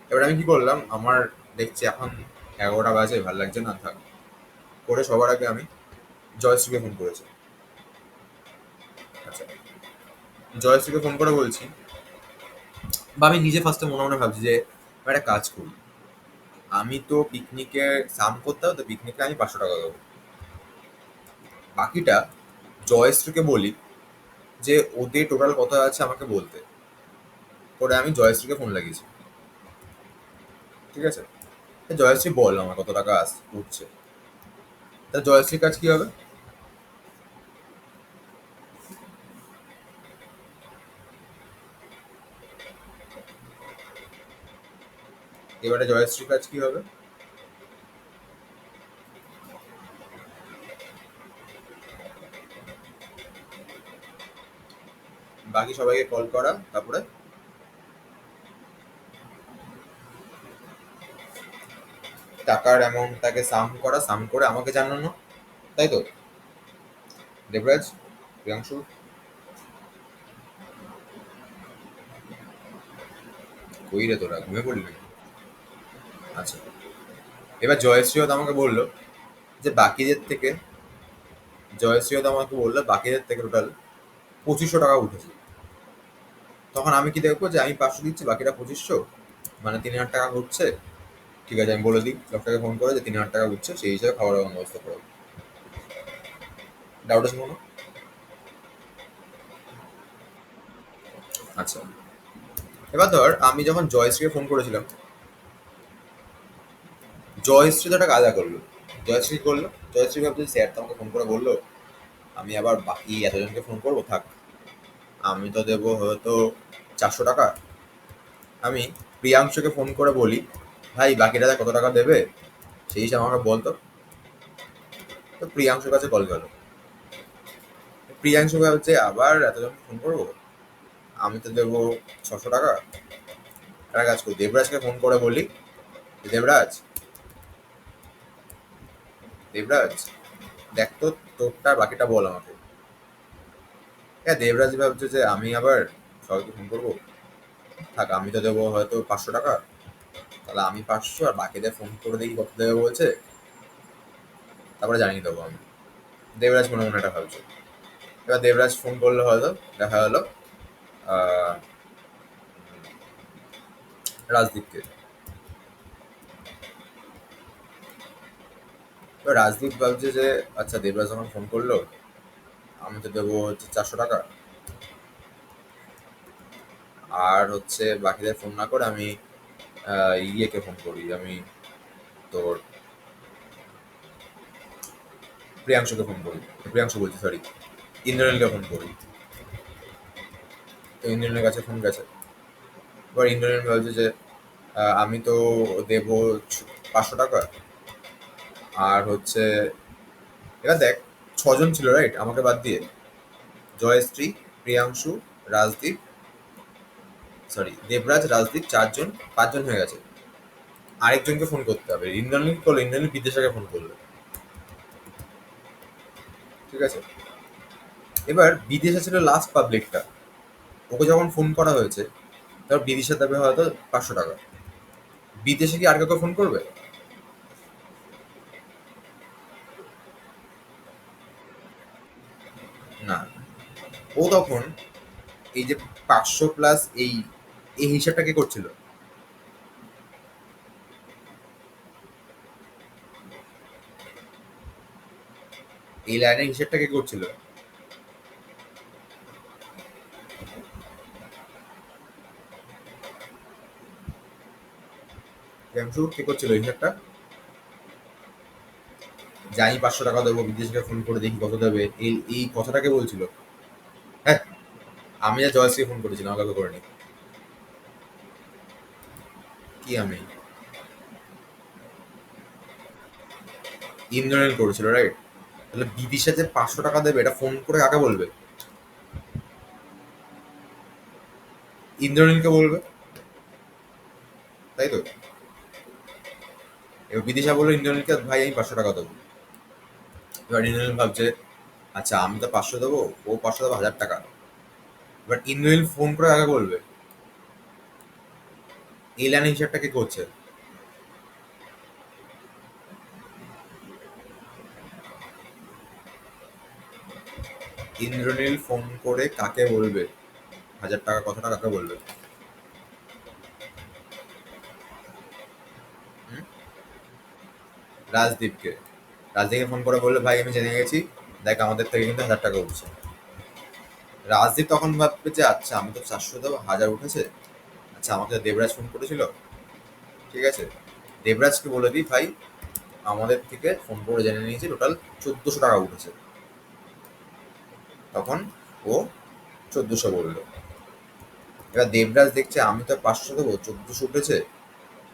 এবার আমি কি করলাম, আমার দেখছি এখন 11টা বাজে, ভালো লাগছে না, থাক করে সবার আগে আমি জয়শ্রীকে ফোন করেছি। আচ্ছা, জয়শ্রীকে ফোন করে বলছি, বা আমি নিজে ফার্স্টে মনে মনে ভাবছি যে আমি একটা কাজ করি, আমি তো পিকনিকে সাম করতে হবে, তো পিকনিকে আমি 500 টাকা দেবো, বাকিটা জয়শ্রীকে বলি যে ওদের টোটাল কত আছে আমাকে বলতে। করে আমি জয়শ্রীকে ফোন লাগিয়েছি, ঠিক আছে? জয়শ্রী বল আমার কত টাকা উঠছে। তা জয়শ্রীর কাজ কি হবে? এবারে জয়শ্রীর কাজ কি হবে? বাকি সবাইকে কল করা, তারপরে টাকার অ্যামাউন্টটাকে সাম করা, সাম করে আমাকে জানানো, তাই তো? দেবরাজ, প্রিয়াংশু, কই রে তোরা, ঘুমিয়ে পড়লি নাকি? আচ্ছা, এবার জয়শ্রীও তো আমাকে বললো যে বাকিদের থেকে, জয়শ্রীও তো আমাকে বললো বাকিদের থেকে টোটাল 2500 টাকা উঠেছে। তখন আমি কি দেখবো যে আমি 500 দিচ্ছি, বাকিরা 2500, মানে 3000 টাকা হচ্ছে। ঠিক আছে, আমি বলে দিই লোকটাকে ফোন করে যে 3000 টাকা উঠছে, সেই হিসাবে খাবার বন্দোবস্ত করো। ডাউট আছে কোনো? আচ্ছা, এবার ধর আমি যখন জয়শ্রীকে ফোন করেছিলাম, জয়শ্রী তো একটা কাজা করলো। জয়শ্রী করলো, জয়শ্রী ভাবছে স্যার তো আমাকে ফোন করে বললো আমি আবার বাকি এতজনকে ফোন করবো, থাক আমি তো দেবো হয়তো 400 টাকা। আমি প্রিয়াংশুকে ফোন করে বলি, ভাই বাকিটা কত টাকা দেবে, সেই হিসাবে আমাকে বলতো। তো প্রিয়াংশুর কাছে কল গেল, প্রিয়াংশু ভাবছে আবার এতজন ফোন করবো, আমি তো দেবো 600 টাকা। একটা কাজ করি, দেবরাজকে ফোন করে বলি, দেবরাজ, দেবরাজ দেখ তো তোরটা বাকিটা বল আমাকে। হ্যাঁ, দেবরাজ ভাবছে যে আমি আবার সবাইকে ফোন করবো, থাক আমি তো দেবো হয়তো 500 টাকা, তাহলে আমি 500 আর বাকিদের ফোন করে দেখি কত দেবে বলছে, তারপরে জানিয়ে দেবো আমি। দেবরাজ মনে মনে এটা ভাবছে। এবার দেবরাজ ফোন করলে হয়তো দেখা গেলো আহ, রাজদীপকে। এবার রাজদীপ ভাবছে যে আচ্ছা দেবরাজ যখন ফোন করলো, আমি তো দেবো হচ্ছে 400 টাকা, আর হচ্ছে বাকিদের ফোন না করে আমি ইয়েকে ফোন করি, আমি তোর প্রিয়াংশুকে ফোন করি, প্রিয়াংশু বলছি সরি, ইন্দ্রনীলকে ফোন করি। তো ইন্দ্রনীলের কাছে ফোন গেছে। এবার ইন্দ্রনীল বলছে যে আমি তো দেবো 500 টাকা, আর হচ্ছে এবার দেখ 6 জন ছিল রাইট আমাকে বাদ দিয়ে, জয়শ্রী, প্রিয়াংশু, রাজদীপ, সরি দেবরাজ, রাজদীপ, 4 জন, 5 জন হয়ে গেছে। আরেকজনকে ফোন করতে হবে, ইন্দ্রনীল করলো, ইন্দ্রনীল বিদেশাকে ফোন করলো, ঠিক আছে? এবার বিদেশে ছিল লাস্ট পাবলিকটা, ওকে যখন ফোন করা হয়েছে, তারপর বিদেশে দেবে হয়তো 500 টাকা। বিদেশে কি আর কাউকে ফোন করবে? না, ও তখন এই যে 500 প্লাস এই এই হিসাবটা কে করছিল? এই লাইনের হিসাবটা কে করছিল? প্রিয়াংশু কে করছিল এই হিসাবটা? যাই 500 টাকা দেবো, বিদেশকে ফোন করে দেখি কত দেবে, এই এই কথাটাকে বলছিল। হ্যাঁ, আমি যা জয়শ্রী ফোন করেছিলাম, আমাকে করিনি। কি আমি? ইন্দ্রনীল করেছিল রাইট। তাহলে বিদিশা যে 500 টাকা দেবে এটা ফোন করে কাকে বলবে? ইন্দ্রনীলকে বলবে, তাই তো? এবার বিদিশা বললো ইন্দ্রনীলকে, ভাই আমি 500 টাকা দেবো। এবার ইন্দ্রনীল ভাবছে, আচ্ছা আমি তো 500 দেবো, ও 500 দেবো 1000 টাকা। এবার ইন্দ্রনীল ফোন করে কাকে বলবে? এই লাইনের হিসাবটা কে করছে? ইন্দ্রনীল ফোন করে কাকে বলবে 1000 টাকা কথাটা কাকে বলবে? হুম? রাজদীপকে। রাজদীপকে ফোন করে বললে, ভাই আমি জেনে গেছি, দেখ আমাদের থেকে কিন্তু 1000 টাকা উঠছে। রাজদীপ তখন ভাববে যে আচ্ছা আমি তো 400 দেবো, 1000 উঠেছে। আচ্ছা আমাকে তো দেবরাজ ফোন করেছিল, ঠিক আছে, দেবরাজকে বলে দিই ভাই আমাদের থেকে ফোন করে জেনে নিয়েছি টোটাল 1400 টাকা উঠেছে। তখন ও 1400 বললো। এবার দেবরাজ দেখছে আমি তো 500 দেবো, 1400 উঠেছে,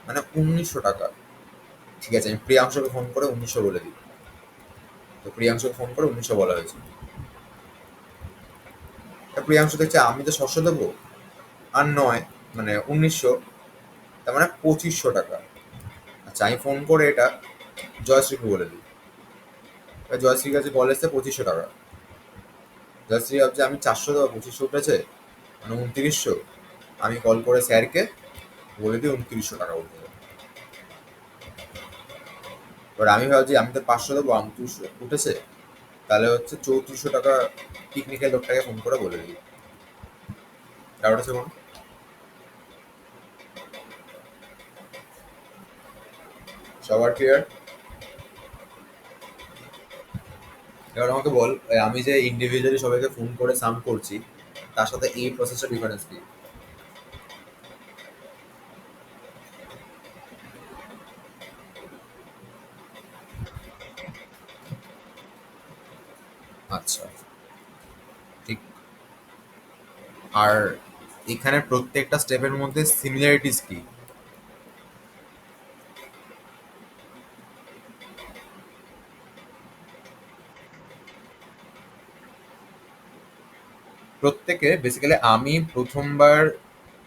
মানে 1900 টাকা। ঠিক আছে, আমি প্রিয়াংশকে ফোন করে 1900 বলে দিই। তো প্রিয়াংশকে ফোন করে 1900 বলা হয়েছে। প্রিয়াংশু দেখছে আমি তো 600 দেবো, আর নয়, মানে 1900, তার মানে 2500 টাকা। আচ্ছা আমি ফোন করে এটা জয়শ্রীকে বলে দিই। এবার জয়শ্রীর কাছে কল এসছে 2500 টাকা। জয়শ্রী ভাবছে আমি 400 দেবো, 2500 উঠেছে, মানে 2900। আমি কল করে স্যারকে বলে দিই 2900 টাকা উঠেছে। এবার আমি ভাবছি আমি তো 500 দেবো, 2900 উঠেছে, তাহলে হচ্ছে 3400 টাকা পিকনিকের লোকটাকে ফোন করে বলে দিই। ডাউট আছে কোনো? সবার ক্লিয়ার? এবার আমাকে বল, আমি যে ইন্ডিভিজুয়ালি সবাইকে ফোন করে সাম করছি, তার সাথে এই প্রসেসটা ডিফারেন্স কি? আচ্ছা, ঠিক। আর এখানে প্রত্যেকটা স্টেপের মধ্যে সিমিলারিটিস কি? প্রত্যেকে বেসিক্যালি আমি প্রথমবার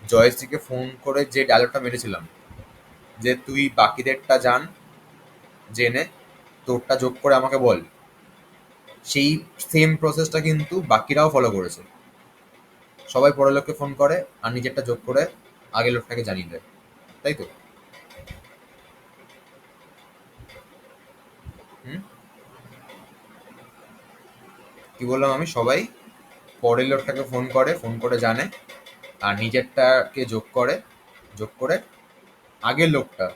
জয়শ্রীকে ফোন করে যে ডায়লগটা মেরেছিলাম, যে তুই বাকিদেরটা জান, জেনে তোরটা যোগ করে আমাকে বল, সেই সেম প্রসেসটা কিন্তু বাকিরাও ফলো করেছে। সবাই পরের লোককে ফোন করে আর নিজেরটা যোগ করে আগের লোকটাকে জানিয়ে দেয়, তাই তো? হুম? কি বললাম আমি? সবাই পরের লোকটাকে ফোন করে, ফোন করে জানে, আর নিজেরটাকে যোগ করে, যোগ করে আগের লোকটা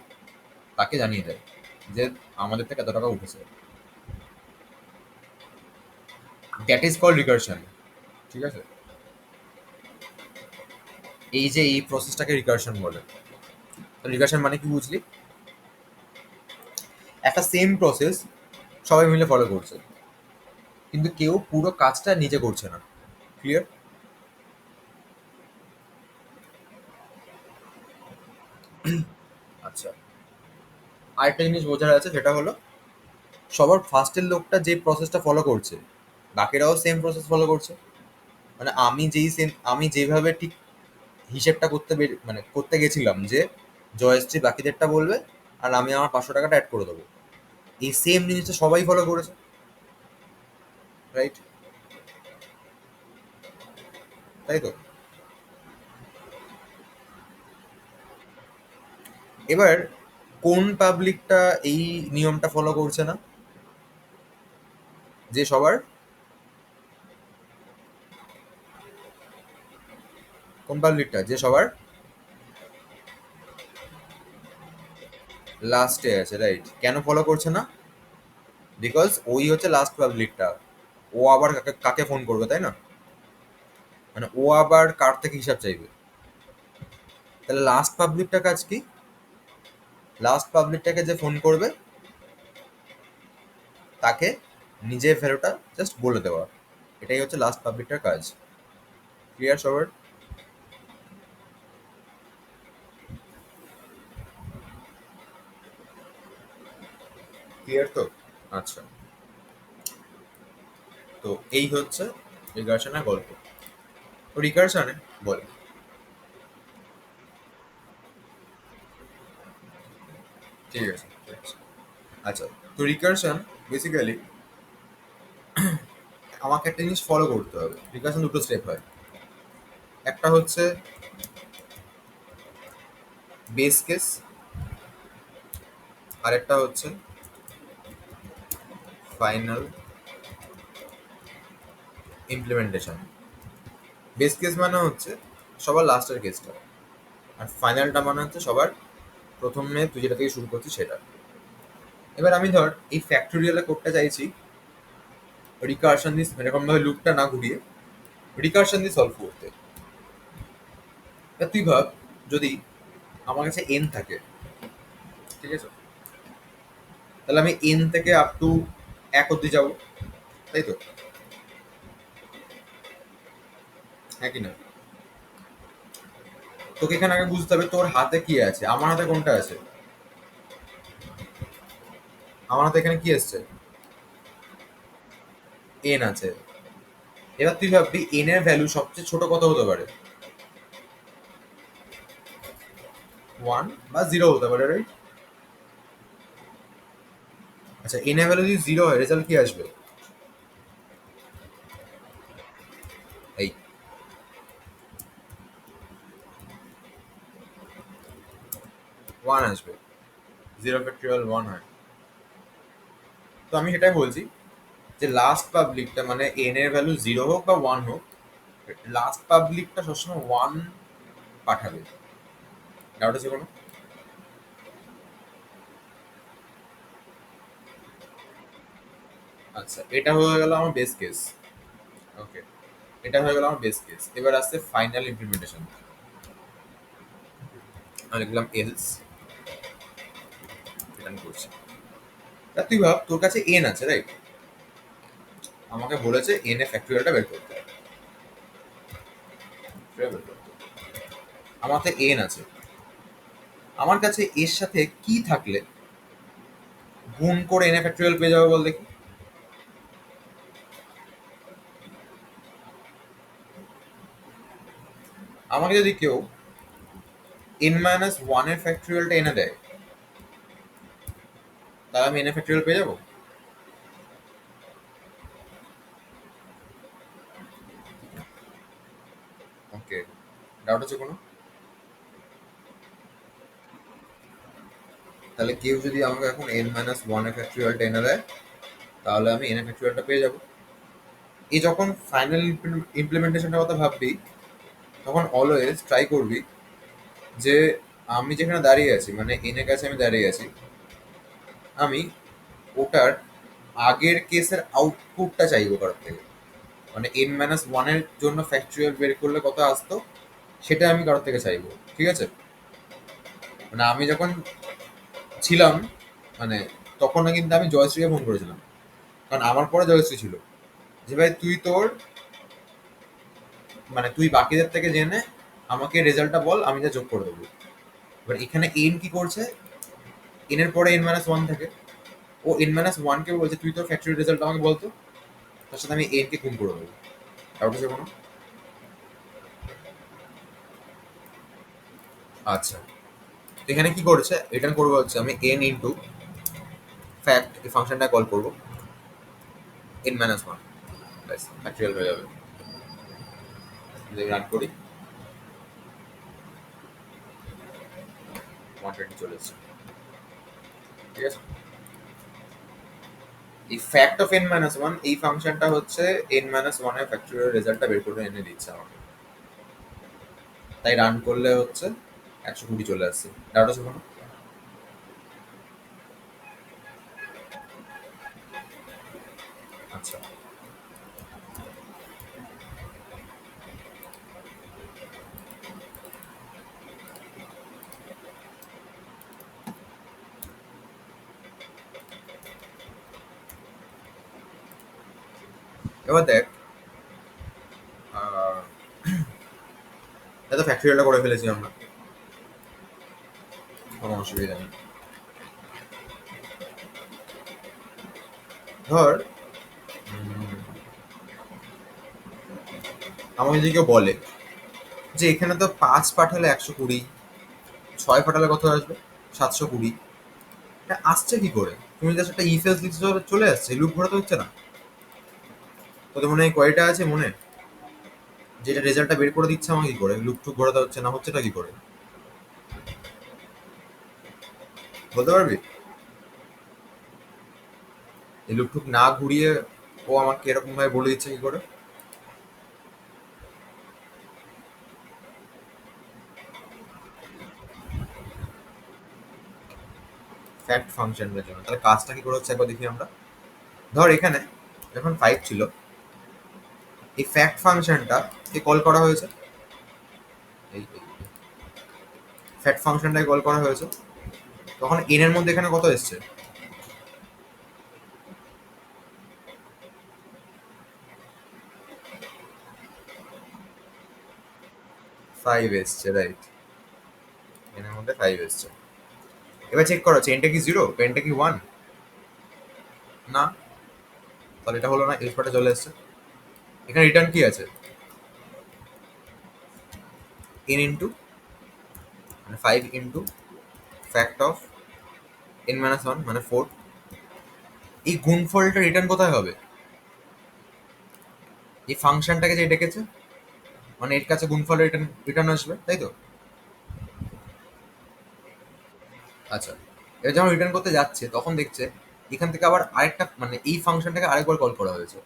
তাকে জানিয়ে দেয় যে আমাদের থেকে এত টাকা উঠেছে। That is called recursion. ঠিক আছে, এই যে এই প্রসেসটাকে রিকারশন বলে। রিকারশন মানে কি বুঝলি? একটা সেম প্রসেস সবাই মিলে ফলো করছে, কিন্তু কেউ পুরো কাজটা নিজে করছে না। ক্লিয়ার? আচ্ছা, আরেকটা জিনিস বোঝার আছে, সেটা হলো সবার ফার্স্টের লোকটা যে প্রসেসটা ফলো করছে, বাকিরাও সেম প্রসেস ফলো করছে। মানে আমি যেভাবে ঠিক হিসেবটা মানে করতে গেছিলাম যে জয়শ্রী বাকিদেরটা বলবে আর আমি আমার 500 টাকাটা অ্যাড করে দেবো, এই সেম জিনিসটা সবাই ফলো করেছে, রাইট? তাই তো? এবার কোন পাবলিকটা এই নিয়মটা ফলো করছে না? যে সবার, কোন পাবলিকটা যে সবার লাস্টে আছে, রাইট? কেন ফলো করছে না? বিকজ ওই হচ্ছে লাস্ট পাবলিকটা। ও আবার কাকে কাকে ফোন করবে, তাই না? মানে ও আবার কার থেকে হিসাব চাইবে? তাহলে লাস্ট পাবলিকটা কাজ কি? লাস্ট পাবলিকটাকে যে ফোন করবে তাকে নিজের ভ্যালুটা জাস্ট বলে দেওয়া, এটাই হচ্ছে লাস্ট পাবলিকটার কাজ। ক্লিয়ার সবার? ক্লিয়ার তো? আচ্ছা, তো এই হচ্ছে রিকারশনের গল্প। তো রিকারশনে বল। ঠিক আছে, ঠিক আছে। আচ্ছা, তো রিকারশন বেসিক্যালি আমাকে একটা জিনিস ফলো করতে হবে। রিকারশন দুটো স্টেপ হয়। একটা হচ্ছে বেস কেস, আর একটা হচ্ছে ফাইনাল ইমপ্লিমেন্টেশন। বেস কেস মানে হচ্ছে সবার লাস্টের কেসটা, আর ফাইনালটা মানে হচ্ছে সবার প্রথমে তুই যেটা থেকে শুরু করছিস সেটা। এবার আমি ধর এই ফ্যাক্টোরিয়ালে কোডটা চাইছি রিকারশন দিয়ে, এরকম ভাবে লুপটা না ঘুরিয়ে রিকারশন দিয়ে সলভ করতে। এবার তুই ভাব, যদি আমার কাছে এন থাকে, ঠিক আছে, তাহলে আমি এন থেকে আপ টু এক অব্দি যাবো, তাই তো? হ্যাঁ কি না? তোকে এখানে আগে বুঝতে হবে তোর হাতে কি আছে, আমার হাতে কোনটা আছে। আমার হাতে এখানে কি এসছে? এন আছে। এবার তুই ভাববি এন এর ভ্যালু সবচেয়ে ছোট কত হতে পারে? ওয়ান বা জিরো হতে পারে, রাইট? আচ্ছা, এন এর ভ্যালু যদি জিরো হয় রেজাল্ট কি আসবে? এই ওয়ান আসবে। জিরো ফ্যাক্টরিয়াল ওয়ান হয়। তো আমি সেটাই বলছি যে লাস্ট পাবলিকটা মানে এন এর ভ্যালু জিরো হোক বা ওয়ান হোক, লাস্ট পাবলিকটা সবসময় ওয়ান পাঠাবে। ডাউট আছে কোনো? আচ্ছা, এটা হয়ে গেল আমার বেস কেস। ওকে, এটা হয়ে গেল আমার বেস কেস। এবার আসছে ফাইনাল ইমপ্লিমেন্টেশন। আমি লিখলাম এলস, এটা আমি করছি। তা তুই ভাব তোর কাছে এন আছে, রাইট? আমাকে বলেছে এন এর ফ্যাক্টরিয়ালটা বের করতে হবে। বের করতে হবে। আমার হাতে এন আছে, আমার কাছে এর সাথে কি থাকলে গুণ করে এন এর ফ্যাক্টরিয়াল পেয়ে যাবে বল দেখি। আমাকে যদি কেউ এন মাইনাস ওয়ান এর ফ্যাক্টরিয়ালটা এনে দেয়, তাহলে আমি এন এর ফ্যাক্টরিয়াল পেয়ে যাবো। ওকে, ডাউট আছে কোনো? তাহলে কেউ যদি আমাকে এখন এন মাইনাস ওয়ান এর ফ্যাক্টরিয়ালটা এনে দেয়, তাহলে আমি এন এর ফ্যাক্টরিয়ালটা পেয়ে যাবো। এই যখন ফাইনাল ইমপ্লিমেন্টেশনের কথা ভাববি, তখন অলওয়েজ ট্রাই করবি যে আমি যেখানে দাঁড়িয়ে আছি মানে এন এর কাছে আমি দাঁড়িয়ে আছি, আমি ওটার আগের কেসের আউটপুটটা চাইবো কারোর থেকে। মানে এন মাইনাস ওয়ানের জন্য ফ্যাক্টরিয়াল বের করলে কত আসতো সেটা আমি কারোর থেকে চাইবো, ঠিক আছে? মানে আমি যখন ছিলাম, মানে তখন না কিন্তু আমি জয়শ্রীকে ফোন করেছিলাম, কারণ আমার পরে জয়শ্রী ছিল, যে ভাই তুই তোর মানে তুই বাকিদের থেকে জেনে আমাকে রেজাল্টটা বল, আমি যা যোগ করে দেবো। এবার এখানে এন কি করছে, এন এর পরে এন মাইনাস ওয়ান থাকে, ও এন মাইনাস ওয়ানকে বলছে তুই তোর ফ্যাক্টরি রেজাল্ট আমাকে বলতো, তার সাথে আমি এন কে গুণ করে দেবো। ডাউট আছে কোনো? আচ্ছা, তো এখানে কি করছে, রিটার্ন করবো হচ্ছে আমি এন ইন্টু ফ্যাক্ট, এই ফাংশনটা কল করবো এন মাইনাস ওয়ান, ব্যাস ফ্যাক্টরিয়াল হয়ে যাবে। যদি রান করি 120 চলে এসেছে, ঠিক আছে? এই fact of N minus one এই ফাংশনটা হচ্ছে এন মাইনাস ওয়ান এর ফ্যাক্টরিয়াল রেজাল্টটা বের করে এনে দিচ্ছে আমাকে। তাই রান করলে হচ্ছে 120 চলে আসছে। ডাউট আছে কোনো? আচ্ছা, এবার দেখ, আহ, এত ফ্যাক্টরিয়ালটা করে ফেলেছি আমরা, কোনো অসুবিধা নেই। ধর আমাকে যদি কেউ বলে যে এখানে তো 5 পাঠালে 120, 6 পাঠালে কত আসবে? 720। এটা আসছে কি করে? তুমি জাস্ট একটা ইফ এলস লিখে চলে আসছে, লুপ ঘোরাতে হচ্ছে না। তোদের মনে হয় কয়টা আছে মনে, যেটা রেজাল্টটা বের করে দিচ্ছে আমাকে কি করে? লুপ টুপ ঘোরাতে হচ্ছে না, হচ্ছেটা কি করে বলতে পারবি? এই লুপ টুপ না ঘুরিয়ে ও আমাকে এরকম ভাবে বলে দিচ্ছে কি করে? ফ্যাক্ট ফাংশনের জন্য তাহলে কাজটা কি করে হচ্ছে একবার দেখি আমরা। ধর এখানে যখন 5 ছিল, এই ফ্যাক্ট ফাংশনটা কে কল করা হয়েছে, এই ফ্যাক্ট ফাংশনটাকে কল করা হয়েছে, তখন এন এর মধ্যে এখানে কত এসছে? 5 এসছে, রাইট। এন এর মধ্যে 5 এসছে। এবার চেক করো চেনটা কি 0, পেনটা কি 1? না, তাহলে এটা হলো না, এস পার্টে চলে এসছে। এখানে রিটার্ন কি আছে? এন ইন্টু, মানে 5 into fact of N minus 1 মানে 4। এই গুণফলটা রিটার্ন কোথায় হবে? এই ফাংশনটাকে যে ডেকেছে, মানে এর কাছে গুণফল রিটার্ন রিটার্ন আসবে, তাই তো? আচ্ছা, এবার যখন রিটার্ন করতে যাচ্ছে তখন দেখছে এখান থেকে আবার আরেকটা, মানে এই ফাংশনটাকে আরেকবার কল করা হয়েছে,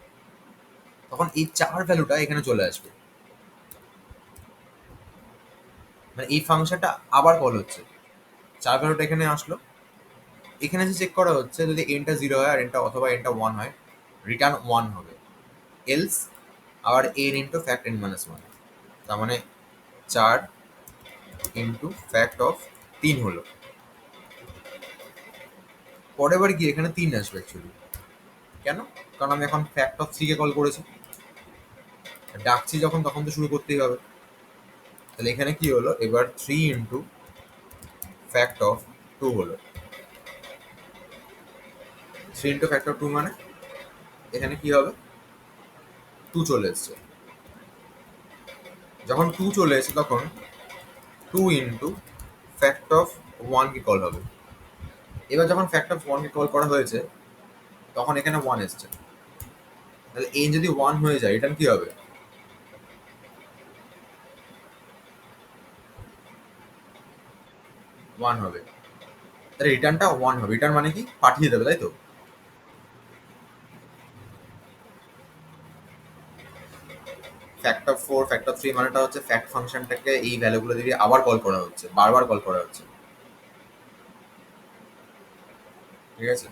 তখন এই 4 ভ্যালুটা এখানে চলে আসবে। মানে এই ফাংশনটা আবার কল হচ্ছে, 4 ভ্যালুটা এখানে আসলো। এখানে যে চেক করা হচ্ছে যদি এনটা 0 হয় আর এনটা অথবা এনটা 1 হয়, রিটার্ন 1 হবে। এলস আবার N into fact N minus 1, তার মানে 4 ইন্টু ফ্যাক্ট অফ 3 হলো। পরের বার গিয়ে এখানে 3 আসবে অ্যাকচুয়ালি। কেন? কারণ আমি এখন ফ্যাক্ট অফ 3 কে কল করেছি, ডাকছি যখন তখন তো শুরু করতেই হবে। তাহলে এখানে কি হলো, এবার 3 ইন্টু ফ্যাক্ট অফ 2 হলো। 3 ইন্টু ফ্যাক্ট অফ 2 মানে এখানে কি হবে, 2 চলে এসছে। যখন 2 চলে এসেছে তখন 2 into fact of 1 K call হবে। এবার যখন ফ্যাক্ট অফ 1 কে কল করা হয়েছে তখন এখানে 1 এসছে। তাহলে এন যদি 1 হয়ে যায় রিটার্ন কি হবে? 1 হবে। তাহলে রিটার্নটা 1 হবে, রিটার্ন মানে কি পাঠিয়ে দেবে, তাই তো? ফ্যাক্ট অফ 4 ফ্যাক্ট অফ 3 মানেটা হচ্ছে ফ্যাক্ট ফাংশনটাকে এই ভ্যালুগুলো দিয়ে আবার কল করা হচ্ছে, বারবার কল করা হচ্ছে, ঠিক আছে?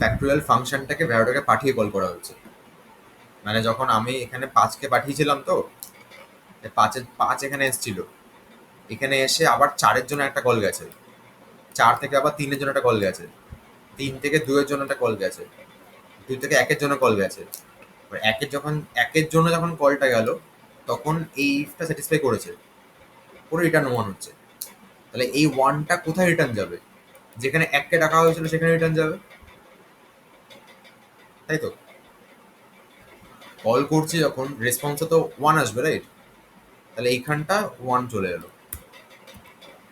ফ্যাক্টোরিয়াল ফাংশনটাকে ভ্যালুটাকে পাঠিয়ে কল করা হচ্ছে। মানে যখন আমি এখানে 5 কে পাঠিয়েছিলাম, তো 5 এখানে এসেছিল, এখানে এসে আবার 4-এর জন্য একটা কল গেছে, 4 থেকে আবার 3-এর জন্য একটা কল গেছে, 3 থেকে 2-এর জন্য একটা কল গেছে, 2 থেকে 1-এর জন্য কল গেছে। এবার একের জন্য যখন কলটা গেল তখন এইটা স্যাটিসফাই করেছে, পুরো রিটার্ন 1 হচ্ছে। তাহলে এই 1টা কোথায় রিটার্ন যাবে? যেখানে 1-কে ডাকা হয়েছিল সেখানে রিটার্ন যাবে, তাই তো? কল করছি যখন রেসপন্সে তো 1 আসবে, রাইট? তাহলে এইখানটা 1 চলে এলো।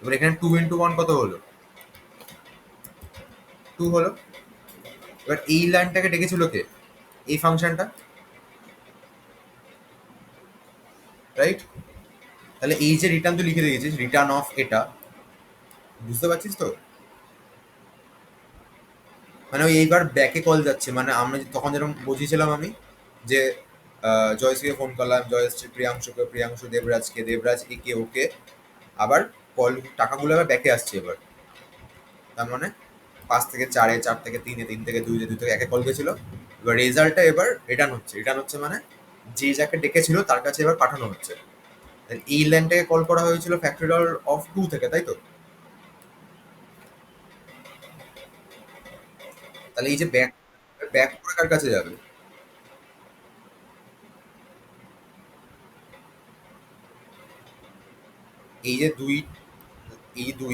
এবার এখানে 2 ইন্টু 1 কত হলো? 2 হলো। এবার এই লাইনটাকে ডেকেছিল কে? এই ফাংশনটা, রাইট? তাহলে এই যে রিটার্ন তুই লিখে দিয়েছিস, রিটার্ন অফ এটা, বুঝতে পারছিস তো? মানে ওই এইবার ব্যাকে কল যাচ্ছে, মানে আমরা তখন যেরকম বুঝিয়েছিলাম আমি যে জয়শ্রীকে ফোন করলাম, জয়শ্রী প্রিয়াংশুকে, প্রিয়াংশু দেবরাজকে, দেবরাজ একে ওকে, আবার কল টাকাগুলো আবার ব্যাকে আসছে এবার। তার মানে 5 থেকে 4-এ, 4 থেকে 3-এ, 3 থেকে 2-এ, 2 থেকে 1-এ কল গেছিল। এবার রেজাল্টটা এবার রিটার্ন হচ্ছে, রিটার্ন হচ্ছে মানে যে যাকে ডেকেছিল তার কাছে এবার পাঠানো হচ্ছে। তাহলে এই লাইনটাকে কল করা হয়েছিল ফ্যাক্টরিয়াল অফ 2 থেকে, তাই তো? তাহলে এই যে ব্যাক, ব্যাক করে কার কাছে যাবে? এই যে 2, এই 2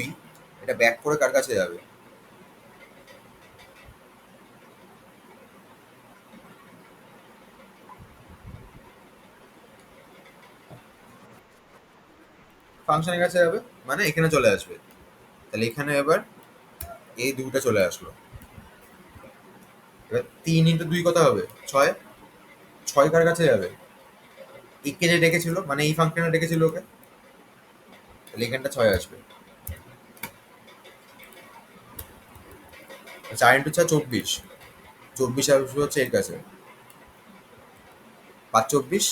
এটা ব্যাক করে কার কাছে যাবে? ফাংশনের কাছে যাবে, মানে এখানে চলে আসবে। তাহলে এখানে এবার এই দুটা চলে আসলো। এবার 3 × 2 কত হবে? 6। 6 কার কাছে যাবে? একে যে ডেকেছিল, মানে এই ফাংশনে ডেকেছিল ওকে, তাহলে এখানটা 6 আসবে। 4 × 6 24। 24 আসবে হচ্ছে এর কাছে। 5 × 24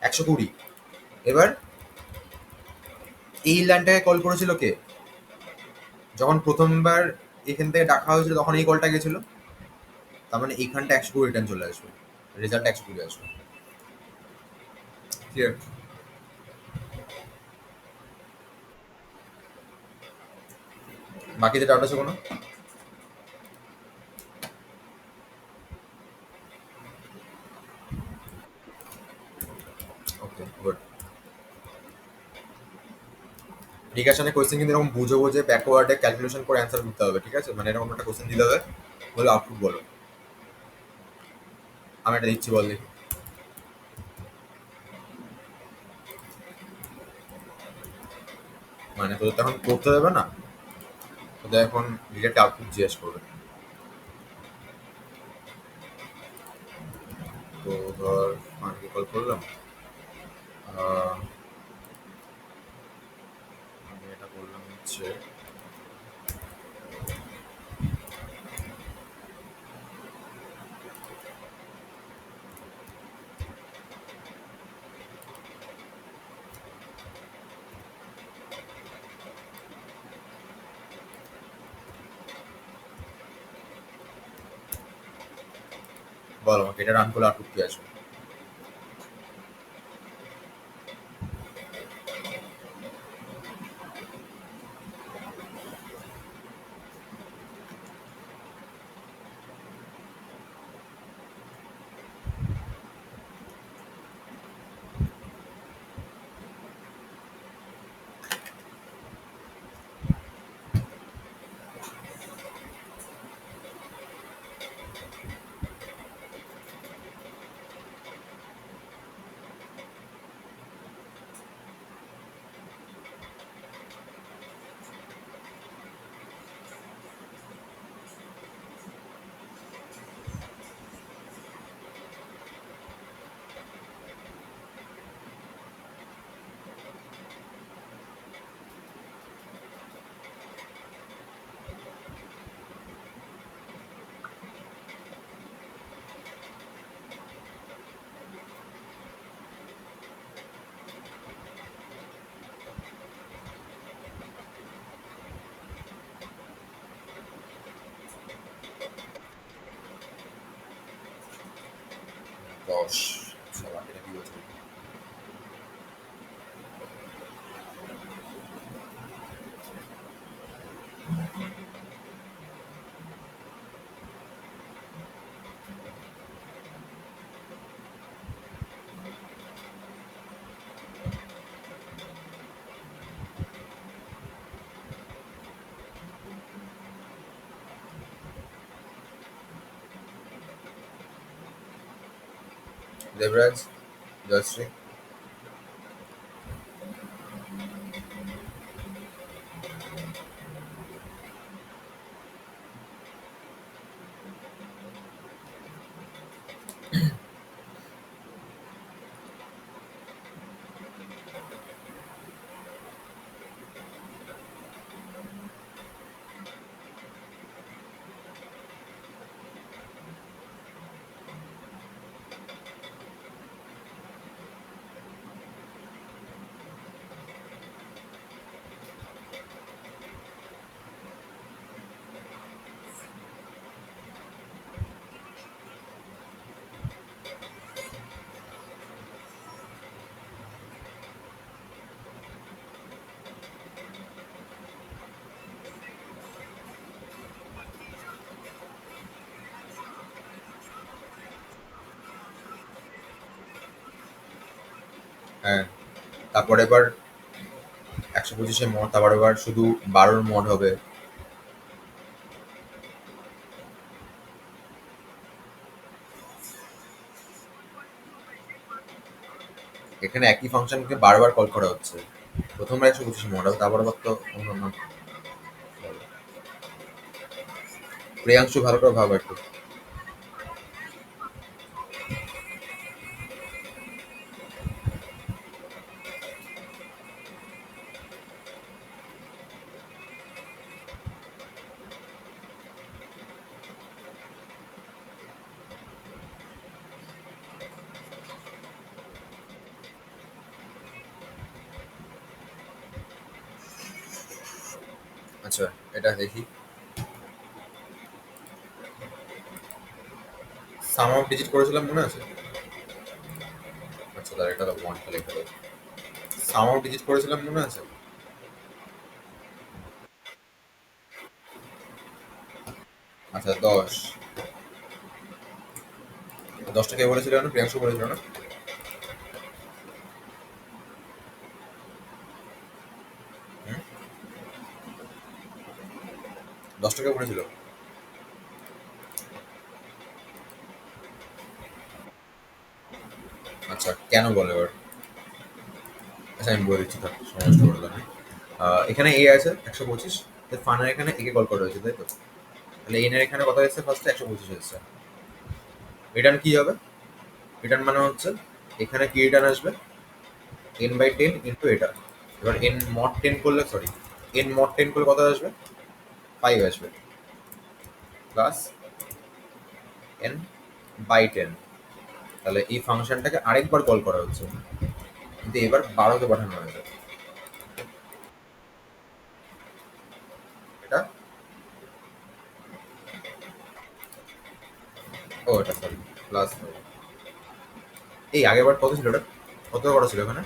120। এবার এই লাইনটাকে কল করেছিল কে? যখন প্রথমবার এখান থেকে ডাকা হয়েছিল তখন এই কলটা গেছিল। তার মানে এইখানটা 120 রিটার্ন চলে আসবে, রেজাল্ট 120 আসবে। ক্লিয়ার? বাকিতে ডাউট আছে কোনো? ওকে, গুড। রিকাশনে কোয়েশ্চেন কিন্তু এরকম বুঝে বুঝে ব্যাকওয়ার্ডে ক্যালকুলেশন করে অ্যান্সার করতে হবে, ঠিক আছে? মানে এরকম একটা কোয়েশ্চেন দিতে হবে, বলে আউটপুট বলো। আমি এটা দিচ্ছি, বল দেখি। মানে তোদের তো এখন করতে দেবে না, তোদের এখন ডিরেক্ট আউটপুট জিজ্ঞেস করবে। তো ধর মাকে কল করলাম, আহ, আমি এটা বললাম হচ্ছে বল আমাকে এটা রান করলে আউটপুট কি আসবে। দশ। আচ্ছা, বাকিটা কি বলছে? দেবরাজ, জয়শ্রী। হ্যাঁ, তারপরে এবার 125 মড, তারপর এবার শুধু 12 মড হবে। এখানে একই ফাংশনকে বারবার কল করা হচ্ছে। প্রথমবার 125 মডেল, তারপর আবার তো অন্য প্রিয়াংশু ভালো করে ভাবো একটু। আচ্ছা, এটা দেখি। সাম অফ ডিজিট করেছিলাম মনে আছে? আচ্ছা, তার এটা তো ওয়ানটা লিখে দেবো। সাম অফ ডিজিট করেছিলাম মনে আছে? আচ্ছা, 10। 10টা কে বলেছিল না? প্রিয়াংশু বলেছিল না? 10টা কে বলেছিল? আচ্ছা, কেন বলে এবার? আচ্ছা, আমি বলে দিচ্ছি, থাক সমস্যা করে দেবে। এখানে এ আছে 125, ফানের এখানে একে কল করা হয়েছে, তাই তো? তাহলে এন এর এখানে কত এসেছে? ফার্স্টে 125 এসেছে। রিটার্ন কি হবে? রিটার্ন মানে হচ্ছে এখানে কি রিটার্ন আসবে? n/10 ইন্টু এটা। এবার এন মড 10 করলে, সরি, এন মড 10 করলে কত আসবে? 5 আসবে, প্লাস n/10। তাহলে এই ফাংশনটাকে আরেকবার কল করা হচ্ছে, কিন্তু এবার 12তে পাঠানো হয়েছে। এটা, ও এটা সরি, প্লাস। এই আগেরবার কত ছিল ওটা? কত করা ছিল এখানে?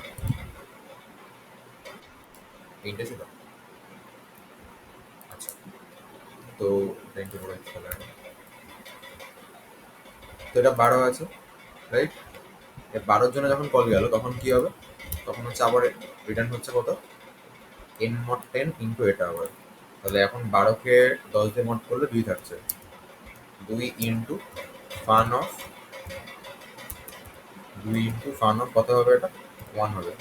3টে ছিল। আচ্ছা, তো 3টে করে চলে। তো এটা 12 আছে, রাইট? 12-র জন্য যখন কল গেল তখন কি হবে? তখন হচ্ছে আবার রিটার্ন হচ্ছে কত? এন মড 10 ইন্টু এটা আবার। তাহলে এখন 12কে 10 দিয়ে মড করলে 2 থাকছে। 2 into fun of, 2 into fun of কত হবে এটা? 1 হবে।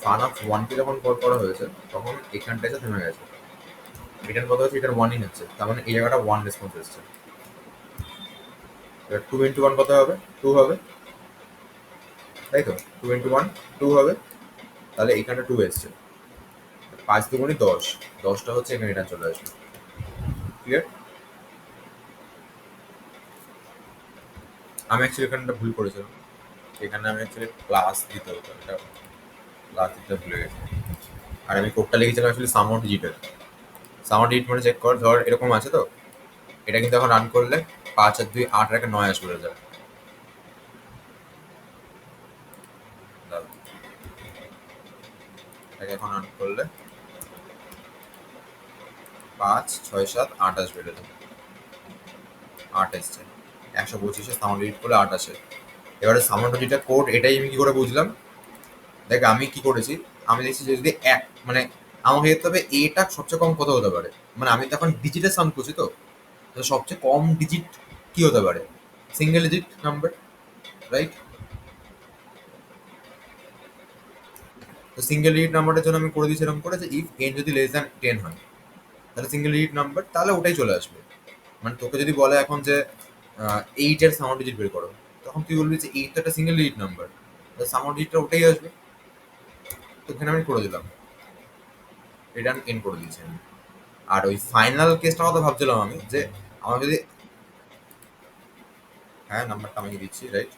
ফান অফ 1কে যখন কল করা হয়েছে তখন এখানটা এসে থেমে গেছে। রিটার্ন কত হচ্ছে? রিটার্ন 1ই হচ্ছে, তার মানে এই জায়গাটা 1 রেসপন্স এসছে। এবার 2 ইন্টু 1 কত হবে? 2 হবে, তাই তো? 2 ইন্টু 1 2 হবে, তাহলে এখানে 2 এসছে। 5 দুগুণে 10, 10টা হচ্ছে এখানে রিটার্ন চলে আসবে। ক্লিয়ার? আমি অ্যাকচুয়ালি এখানটা ভুল করেছিলাম, এখানে আমি অ্যাকচুয়ালি প্লাস দিতে হতো, এটা প্লাস দিতে ভুলে গেছি। আর আমি কোডটা লিখেছিলাম অ্যাকচুয়ালি সাম অফ ডিজিটের। সাম অফ ডিজিট মানে চেক কর, ধর এরকম আছে তো, এটা কিন্তু এখন রান করলে 5 আর 2 8 আর 1 9 আসবে রেজাল্ট। এটাকে এখন রান করলে 5 6 7 8 আসবে রেজাল্ট। 8 এসছে। 125-এ সাম অফ ডিজিট করলে 8 আসে। এবারে সাম অফ ডিজিটের কোড এটাই আমি কি করে বুঝলাম? দেখ আমি কি করেছি, আমি দেখছি যে যদি এক মানে আমাকে দেখতে হবে এটা সবচেয়ে কম কত হতে পারে। মানে আমি তো এখন ডিজিটের সাম করছি, তো তো সবচেয়ে কম ডিজিট কি হতে পারে? Single digit number, right? তো সিঙ্গেল ডিজিট নাম্বারের জন্য আমি করে দিয়েছি এরকম করে যে ইফ এন যদি লেস দ্যান 10 হয়, তাহলে সিঙ্গেল ডিজিট নাম্বার, তাহলে ওটাই চলে আসবে। মানে তোকে যদি বলে এখন যে 8-এর সাউন্ড ডিজিট বের করো, তখন তুই বলবি যে 8 তো একটা সিঙ্গেল ডিজিট নাম্বার, সাউন্ড ডিজিটটা ওটাই আসবে। তো এখানে আমি করে দিলাম, রিটার্ন এন করে দিয়েছি আমি। আর ওই ফাইনাল কেসটা কথা ভাবছিলাম আমি যে আমার যদি, হ্যাঁ নাম্বারটা আমি দিচ্ছি, রাইট?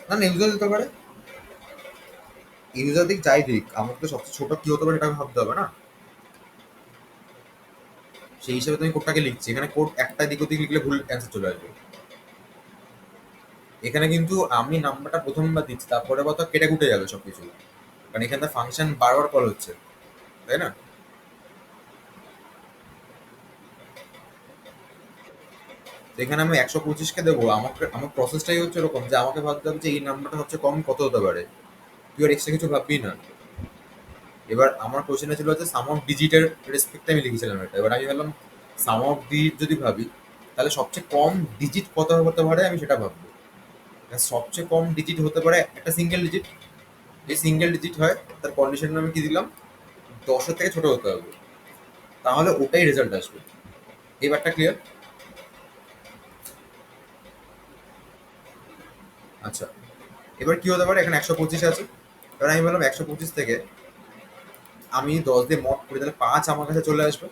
না না, ইউজার দিতে পারে। ইউজার দিক যাই দিক, আমাকে তো সবচেয়ে ছোট কি হতে পারে এটা ভাবতে হবে না? সেই হিসেবে তুমি কোডটাকে লিখছি, এখানে কোড একটা দিক ওদিক লিখলে ভুল অ্যান্সার চলে আসবে। এখানে কিন্তু আমি নাম্বারটা প্রথমবার দিচ্ছি, তারপরে কত কেটে কুটে যাবে সবকিছু, কারণ এখানে ফাংশন বারবার কল হচ্ছে, তাই না? তো এখানে আমি 125-কে দেবো, আমাকে আমার প্রসেসটাই হচ্ছে এরকম যে আমাকে ভাবতে হবে যে এই নাম্বারটা সবচেয়ে কম কত হতে পারে। তুই আর এক্সট্রা কিছু ভাববি না। এবার আমার কোশ্চেনটা ছিল যে সাম অফ ডিজিটের রেসপেক্টে আমি লিখেছিলাম এটা, এবার আমি ভাবলাম সাম অফ ডিজিট যদি ভাবি, তাহলে সবচেয়ে কম ডিজিট কত হতে পারে আমি সেটা ভাববো। সবচেয়ে কম ডিজিট হতে পারে একটা সিঙ্গেল ডিজিট। যে সিঙ্গেল ডিজিট হয় তার কন্ডিশন আমি কি দিলাম, 10-এর থেকে ছোট হতে হবে, তাহলে ওটাই রেজাল্ট আসবে। এবারটা ক্লিয়ার? আচ্ছা, এবার কি হতে পারে, এখানে 125 আছে। এবার আমি বললাম 125 থেকে আমি 10 দিয়ে মড করি, তাহলে 5 আমার কাছে চলে আসবে।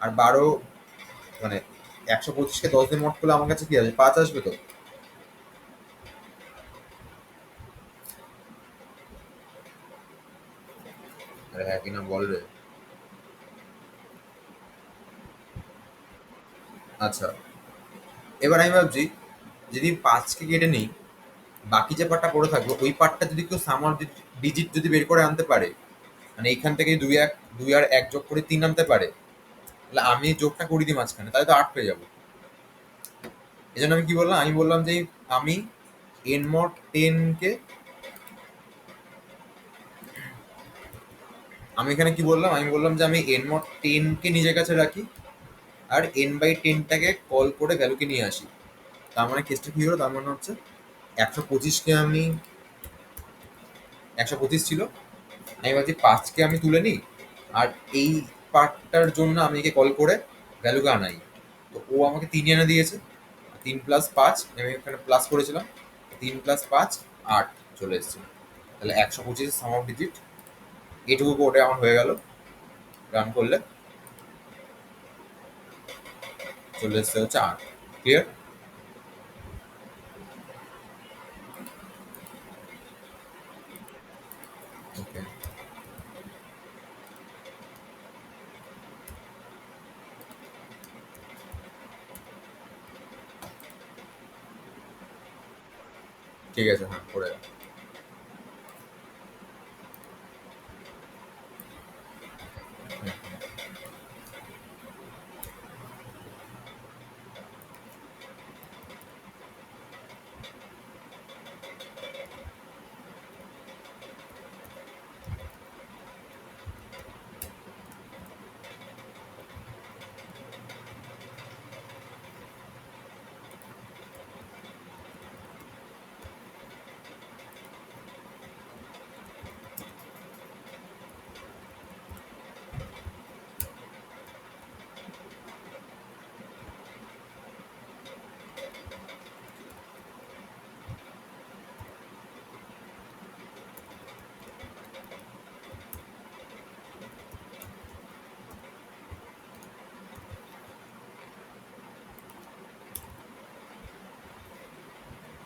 আর 12 মানে 125কে 10 দিয়ে মড করলে আমার কাছে কি আসবে, 5 আসবে তো। আরে হ্যাঁ কিনা বল রে। আচ্ছা, এবার আমি ভাবছি যদি 5কে কেটে নিই, বাকি যে পার্টটা পড়ে থাকবে ওই পার্টটা যদি কেউ সামার ডিজিট যদি বের করে আনতে পারে, মানে এইখান থেকে 2 আর 1 যোগ করে 3 আনতে পারে, তাহলে আমি যোগটা করে দিই মাঝখানে, তাহলে তো 8 পেয়ে যাবো। এই জন্য আমি কি বললাম, আমি বললাম যে আমি এন মড 10 কে, আমি এখানে কি বললাম, আমি বললাম যে আমি এন মড 10 কে নিজের কাছে রাখি, আর n/10টাকে কল করে ভ্যালুকে নিয়ে আসি। তার মানে কেসটা কি হলো, তার মানে হচ্ছে 125কে আমি, 125 ছিল, আমি ভাবছি 5কে আমি তুলে নিই, আর এই পার্টটার জন্য আমি একে কল করে ভ্যালুকে আনাই। তো ও আমাকে 3 এনে দিয়েছে, 3+5, আমি এখানে প্লাস করেছিলাম, 3+5 8 চলে এসেছে। তাহলে 125 সাম অফ ডিজিট এটুকু কোডে আমার হয়ে গেল। রান করলে চলে এসছে হচ্ছে 8। ক্লিয়ার? ওকে, ঠিক আছে, হ্যাঁ করে দাও।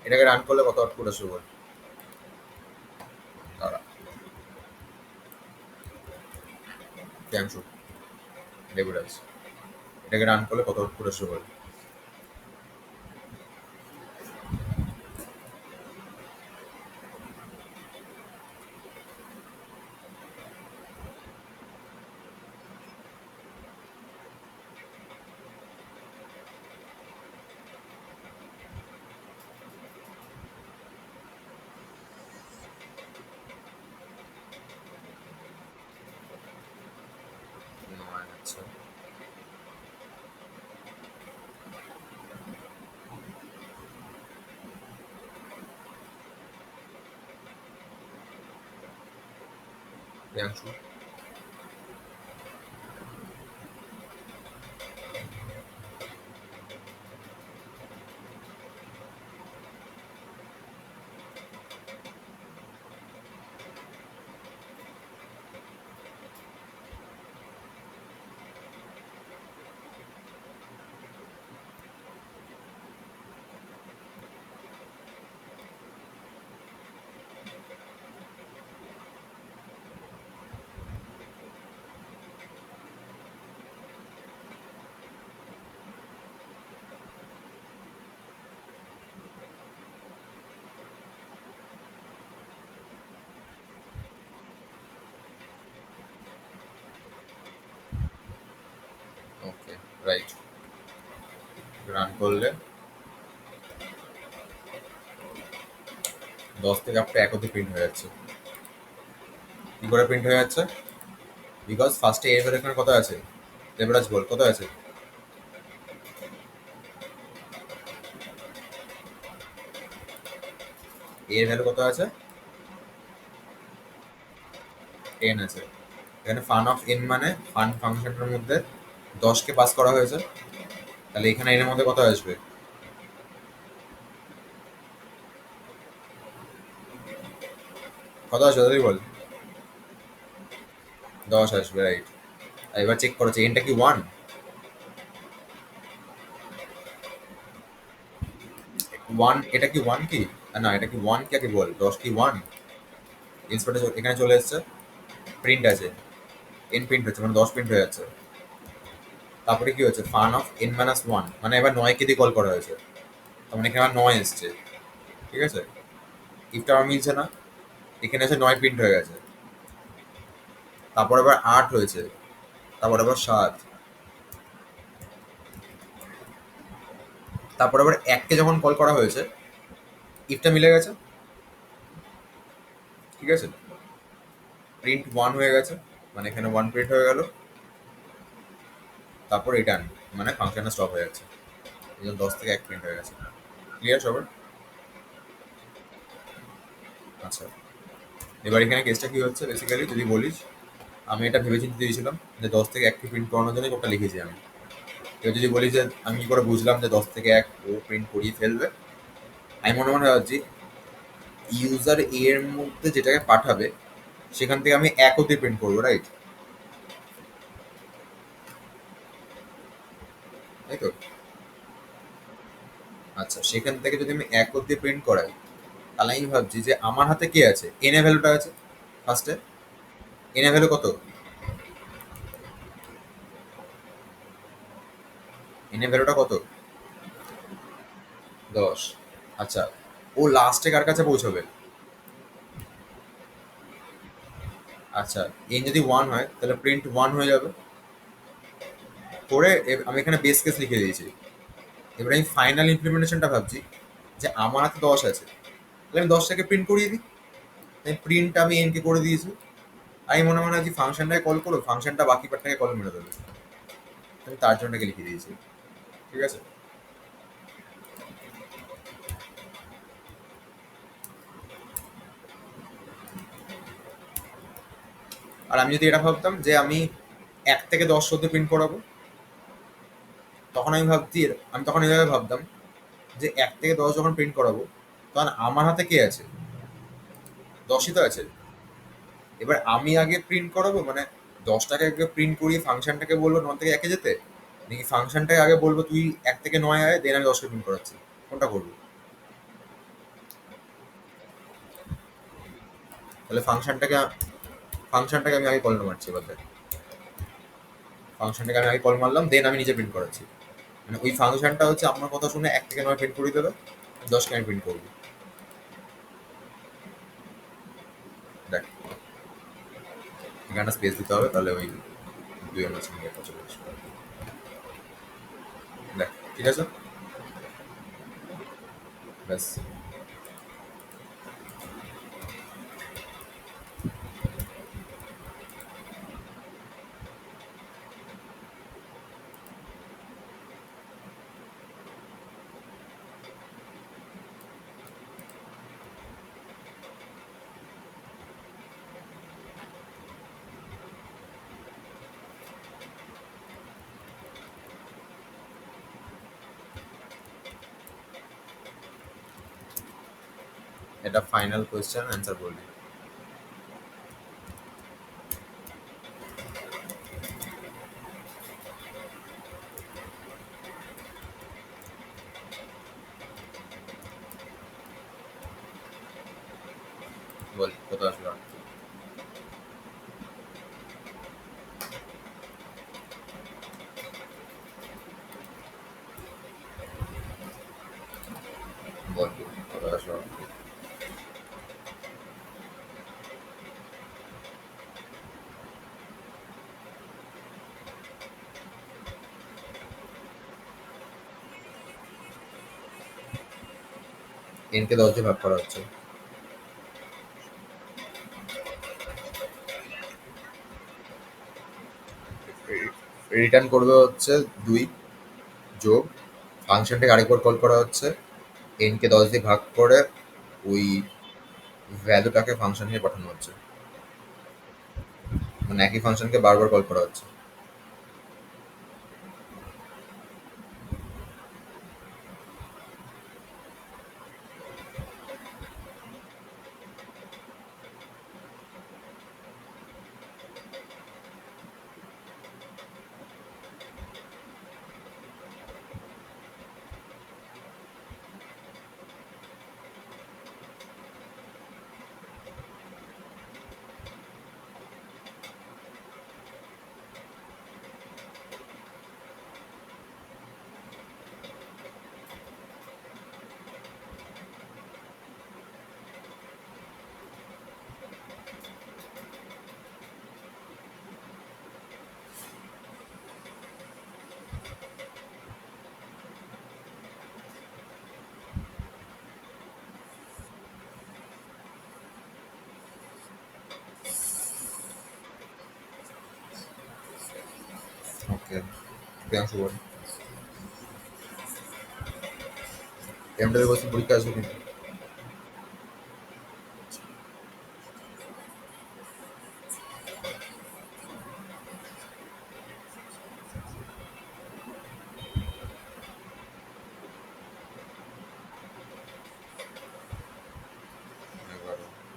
এটাকে রান করলে কত আউটপুট আসবে বল? দাঁড়া, ক্যাংশু লেবুরাজ, এটাকে রান করলে কত আউটপুট আসবে বল? নয়, আচ্ছা। ক্যাংশু, ওকে, রাইট। রান করলে 10 থেকে আপনার 1 অব্দি প্রিন্ট হয়ে যাচ্ছে। কি করে প্রিন্ট হয়ে যাচ্ছে? বিকজ ফার্স্টে এর ভ্যালু এখানে কত আছে, দেবরাজ বল কোথায় আছে? এর ভ্যালু কত আছে? 10 আছে। এখানে ফান অফ এন মানে ফান ফাংশনটার মধ্যে 10কে পাস করা হয়েছে, তাহলে এখানে এর মধ্যে কত আসবে? কত আসবে তুই বল? 10 আসবে, রাইট। এবার চেক করো এনটা কি 1? 1 এটা কি 1 কি? না, এটা কি 1 কি আগে বল, 10 কি 1? ইন্সপেক্টর এখানে চলে এসেছে, প্রিন্ট আছে, এন প্রিন্ট হচ্ছে মানে 10 প্রিন্ট হয়ে যাচ্ছে। তারপরে কি হচ্ছে, ফান অফ এন মাইনাস 1 মানে এবার 9 কে দিয়ে কল করা হয়েছে, তার মানে এখানে আবার 9 এসছে। ঠিক আছে, ইফটা আমার মিলছে না, এখানে এসে 9 প্রিন্ট হয়ে গেছে। তারপর আবার 8 হয়েছে, তারপর আবার 7, তারপর আবার 1 কে যখন কল করা হয়েছে ইফটা মিলে গেছে। ঠিক আছে, প্রিন্ট 1 হয়ে গেছে, মানে এখানে 1 প্রিন্ট হয়ে গেল। তারপর রিটার্ন মানে ফাংশনটা স্টপ হয়ে যাচ্ছে, এই জন্য 10 থেকে 1 প্রিন্ট হয়ে গেছে। ক্লিয়ার সবার? আচ্ছা, এবার এখানে কেসটা কি হচ্ছে বেসিক্যালি যদি বলিস, আমি এটা ভেবে চিন্তে দিয়েছিলাম যে 10 থেকে 1 কে প্রিন্ট করানোর জন্য ওটা লিখেছি আমি। এবার যদি বলি যে আমি কি করে বুঝলাম যে 10 থেকে 1 ও প্রিন্ট করিয়ে ফেলবে, আমি মনে মনে ভাবছি ইউজার এ এর মধ্যে যেটাকে পাঠাবে সেখান থেকে আমি 1 অব্দি প্রিন্ট করবো, রাইট? তাই তো? আচ্ছা, সেখান থেকে যদি আমি 1 অব্দি প্রিন্ট করাই, তাহলে আমি ভাবছি যে আমার হাতে কে আছে, এন এ ভ্যালুটা আছে ফার্স্টে। এন এ ভ্যালু কত? এন এ ভ্যালুটা কত? 10। আচ্ছা, ও লাস্টে কার কাছে পৌঁছবে? আচ্ছা, এন যদি 1 হয় তাহলে প্রিন্ট 1 হয়ে যাবে। করে আমি এখানে বেস কেস লিখে দিয়েছি। এবার আমি ফাইনাল ইমপ্লিমেন্টেশনটা ভাবছি যে আমার হাতে 10 আছে, তাহলে আমি 10টাকে প্রিন্ট করিয়ে দিই। তাই প্রিন্ট আমি এনকে করে দিয়েছি। আমি মনে মনে আছি ফাংশনটাকে কল করো, ফাংশনটা বাকি পার্টটাকে কল মেরে দেবে। আমি তার জন্য লিখে দিয়েছি। ঠিক আছে, আর আমি যদি এটা ভাবতাম যে আমি 1 থেকে 10 অব্দি প্রিন্ট করাবো, তখন আমি ভাবছি, আমি তখন এইভাবে ভাবতাম যে 1 থেকে 10 যখন প্রিন্ট করাবো তখন আমার হাতে কে আছে? 10ই তো আছে। এবার আমি আগে প্রিন্ট করাবো মানে 10টাকে আগে প্রিন্ট করিয়ে ফাংশনটাকে বলবো 9 থেকে 1-এ যেতে, নাকি ফাংশনটাকে আগে বলবো তুই 1 থেকে 9 আয়, দেন আমি 10কে প্রিন্ট করাচ্ছি? কোনটা করবো? তাহলে ফাংশনটাকে আমি আগে কল মারছি এবার দেখ। ফাংশনটাকে আমি আগে কল মারলাম, দেন আমি নিজে প্রিন্ট করাচ্ছি। মানে ওই ফাংশনটা হচ্ছে আমার কথা শুনে 1 থেকে 9 প্রিন্ট করে দেবে, 10কে আমি প্রিন্ট করবো। দেখ, এখানটা স্পেস দিতে হবে, তাহলে ওই দুই আমার সঙ্গে একটা চলে আসবে। দেখ, ঠিক আছে, ব্যাস। এটা ফাইনাল কোয়েশ্চেন অ্যান্সার বলবি। বল কত আসবে? বল কত আসবে? এনকে 10 দিয়ে ভাগ করা হচ্ছে। রিটার্ন করবে হচ্ছে 2 যোগ ফাংশনটাকে আরেকবার কল করা হচ্ছে, কে 10 দিয়ে ভাগ করে ওই ভ্যালুটাকে ফাংশনে পাঠানো হচ্ছে, মানে একই ফাংশনকে বারবার কল করা হচ্ছে। ওকে, প্রিয়াংশু বল। এমটাতে বলছি পরীক্ষা আসবে কিন্তু।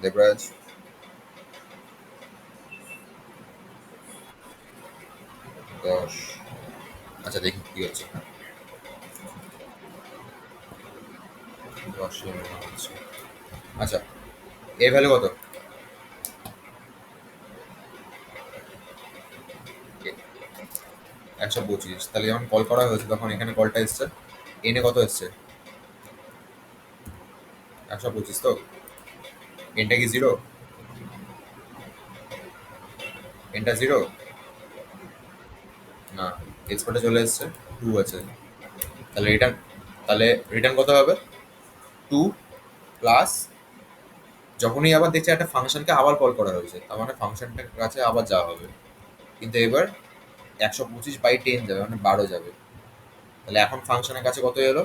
দেবরাজ 10। আচ্ছা দেখি কি হচ্ছে। 10 হচ্ছে। আচ্ছা, এ ভ্যালু কত? 125। তাহলে যখন কল করা হয়েছে তখন এখানে কলটা এসছে, এনে কত এসছে? 125 তো। এনটা কি জিরো? এনটা জিরো না, এক্সপোর্টে চলে এসছে, 2 আছে। তাহলে রিটার্ন, তাহলে রিটার্ন কত হবে? 2 প্লাস, যখনই আবার দেখছি একটা ফাংশনকে আবার কল করা হয়েছে, তার মানে ফাংশনটার কাছে আবার যাওয়া হবে, কিন্তু এবার 125/10 যাবে, মানে 12 যাবে। তাহলে এখন ফাংশনের কাছে কত এলো?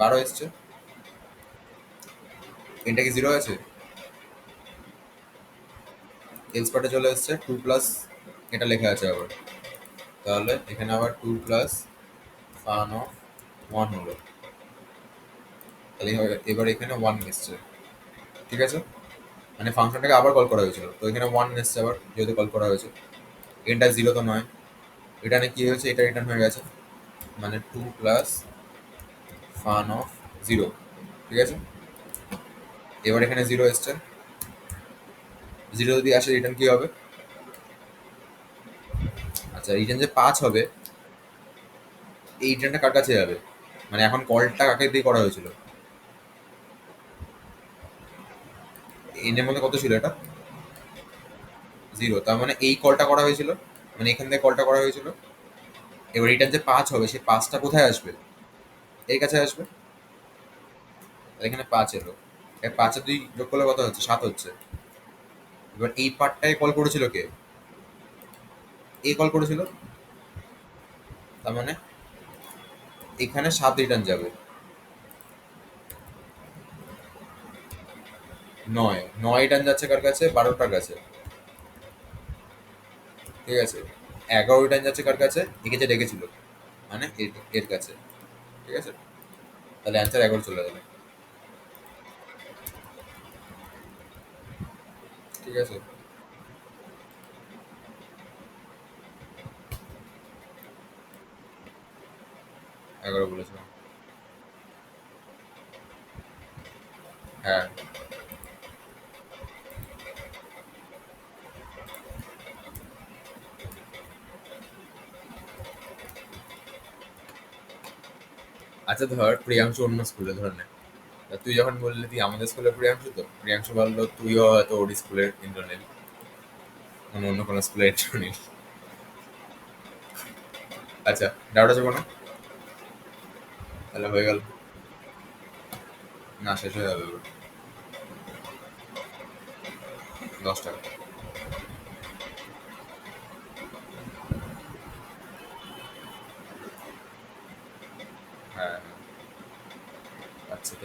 12 এসছে। এটা কি জিরো আছে? এলস পার্টে চলে এসছে, 2 প্লাস, এটা লেখা আছে আবার। তাহলে এখানে আবার 2 প্লাস ফান অফ 1 হলো। তাহলে এবার এখানে 1 এসছে, ঠিক আছে? মানে ফাংশনটাকে আবার কল করা হয়েছিল, তো এখানে 1 এসছে আবার, যেহেতু কল করা হয়েছে। এটা জিরো তো নয়, রিটার্নে কি হয়েছে? এটা রিটার্ন হয়ে গেছে, মানে 2 প্লাস ফান অফ 0, ঠিক আছে? এবার এখানে 0 এসছে, 0 যদি আসে রিটার্ন কি হবে? আচ্ছা, রিটার্ন যে 5 হবে, এই রিটার্নটা কার কাছে যাবে? মানে এখন কলটা কাকে দিয়ে করা হয়েছিল? এনের মধ্যে কত ছিল এটা? 0, তার মানে এই কলটা করা হয়েছিল, মানে এখান থেকে কলটা করা হয়েছিল। এবার রিটার্ন যে 5 হবে, সেই 5টা কোথায় আসবে? এর কাছে আসবে। আর এখানে 5 এলো, এই 5 আর 2 যোগ করলে কত হচ্ছে? 7 হচ্ছে। এবার এই পার্টটায় কল করেছিল কে? এই কল করেছিল, তার মানে এখানে 7 রিটার্ন যাবে। 9 রিটার্ন যাচ্ছে কার কাছে? 12টার কাছে, ঠিক আছে? 11 রিটার্ন যাচ্ছে কার কাছে? একে যে ডেকেছিল, মানে এর কাছে, ঠিক আছে? তাহলে অ্যান্সার 11 চলে যাবে, ঠিক আছে? 11 বলেছিলাম। হ্যাঁ। আচ্ছা ধর প্রিয়াংশু অন্য স্কুলে, ধর নে। তা তুই যখন বললি তুই আমাদের স্কুলে প্রিয়াংশু, তো প্রিয়াংশু বললো তুইও হয়তো ওর স্কুলের ইন্দ্রনীল, মানে অন্য কোনো স্কুলের ইন্দ্রনীল। আচ্ছা, ডাউট আছে কোনো? তাহলে হয়ে গেল। না, শেষ হয়ে যাবে এবার। 10 টাকা।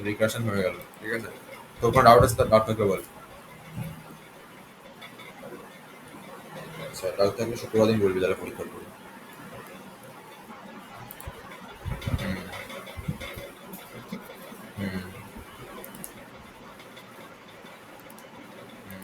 রিকাশন হয়ে গেল, ঠিক আছে। তোর কোনো ডাউট আছে, ডাউট থাকলে বল। আচ্ছা, ডাউট থাকলে শুক্রবার দিন বলবি, তাহলে পরীক্ষার পরে। হুম। হুম। হুম।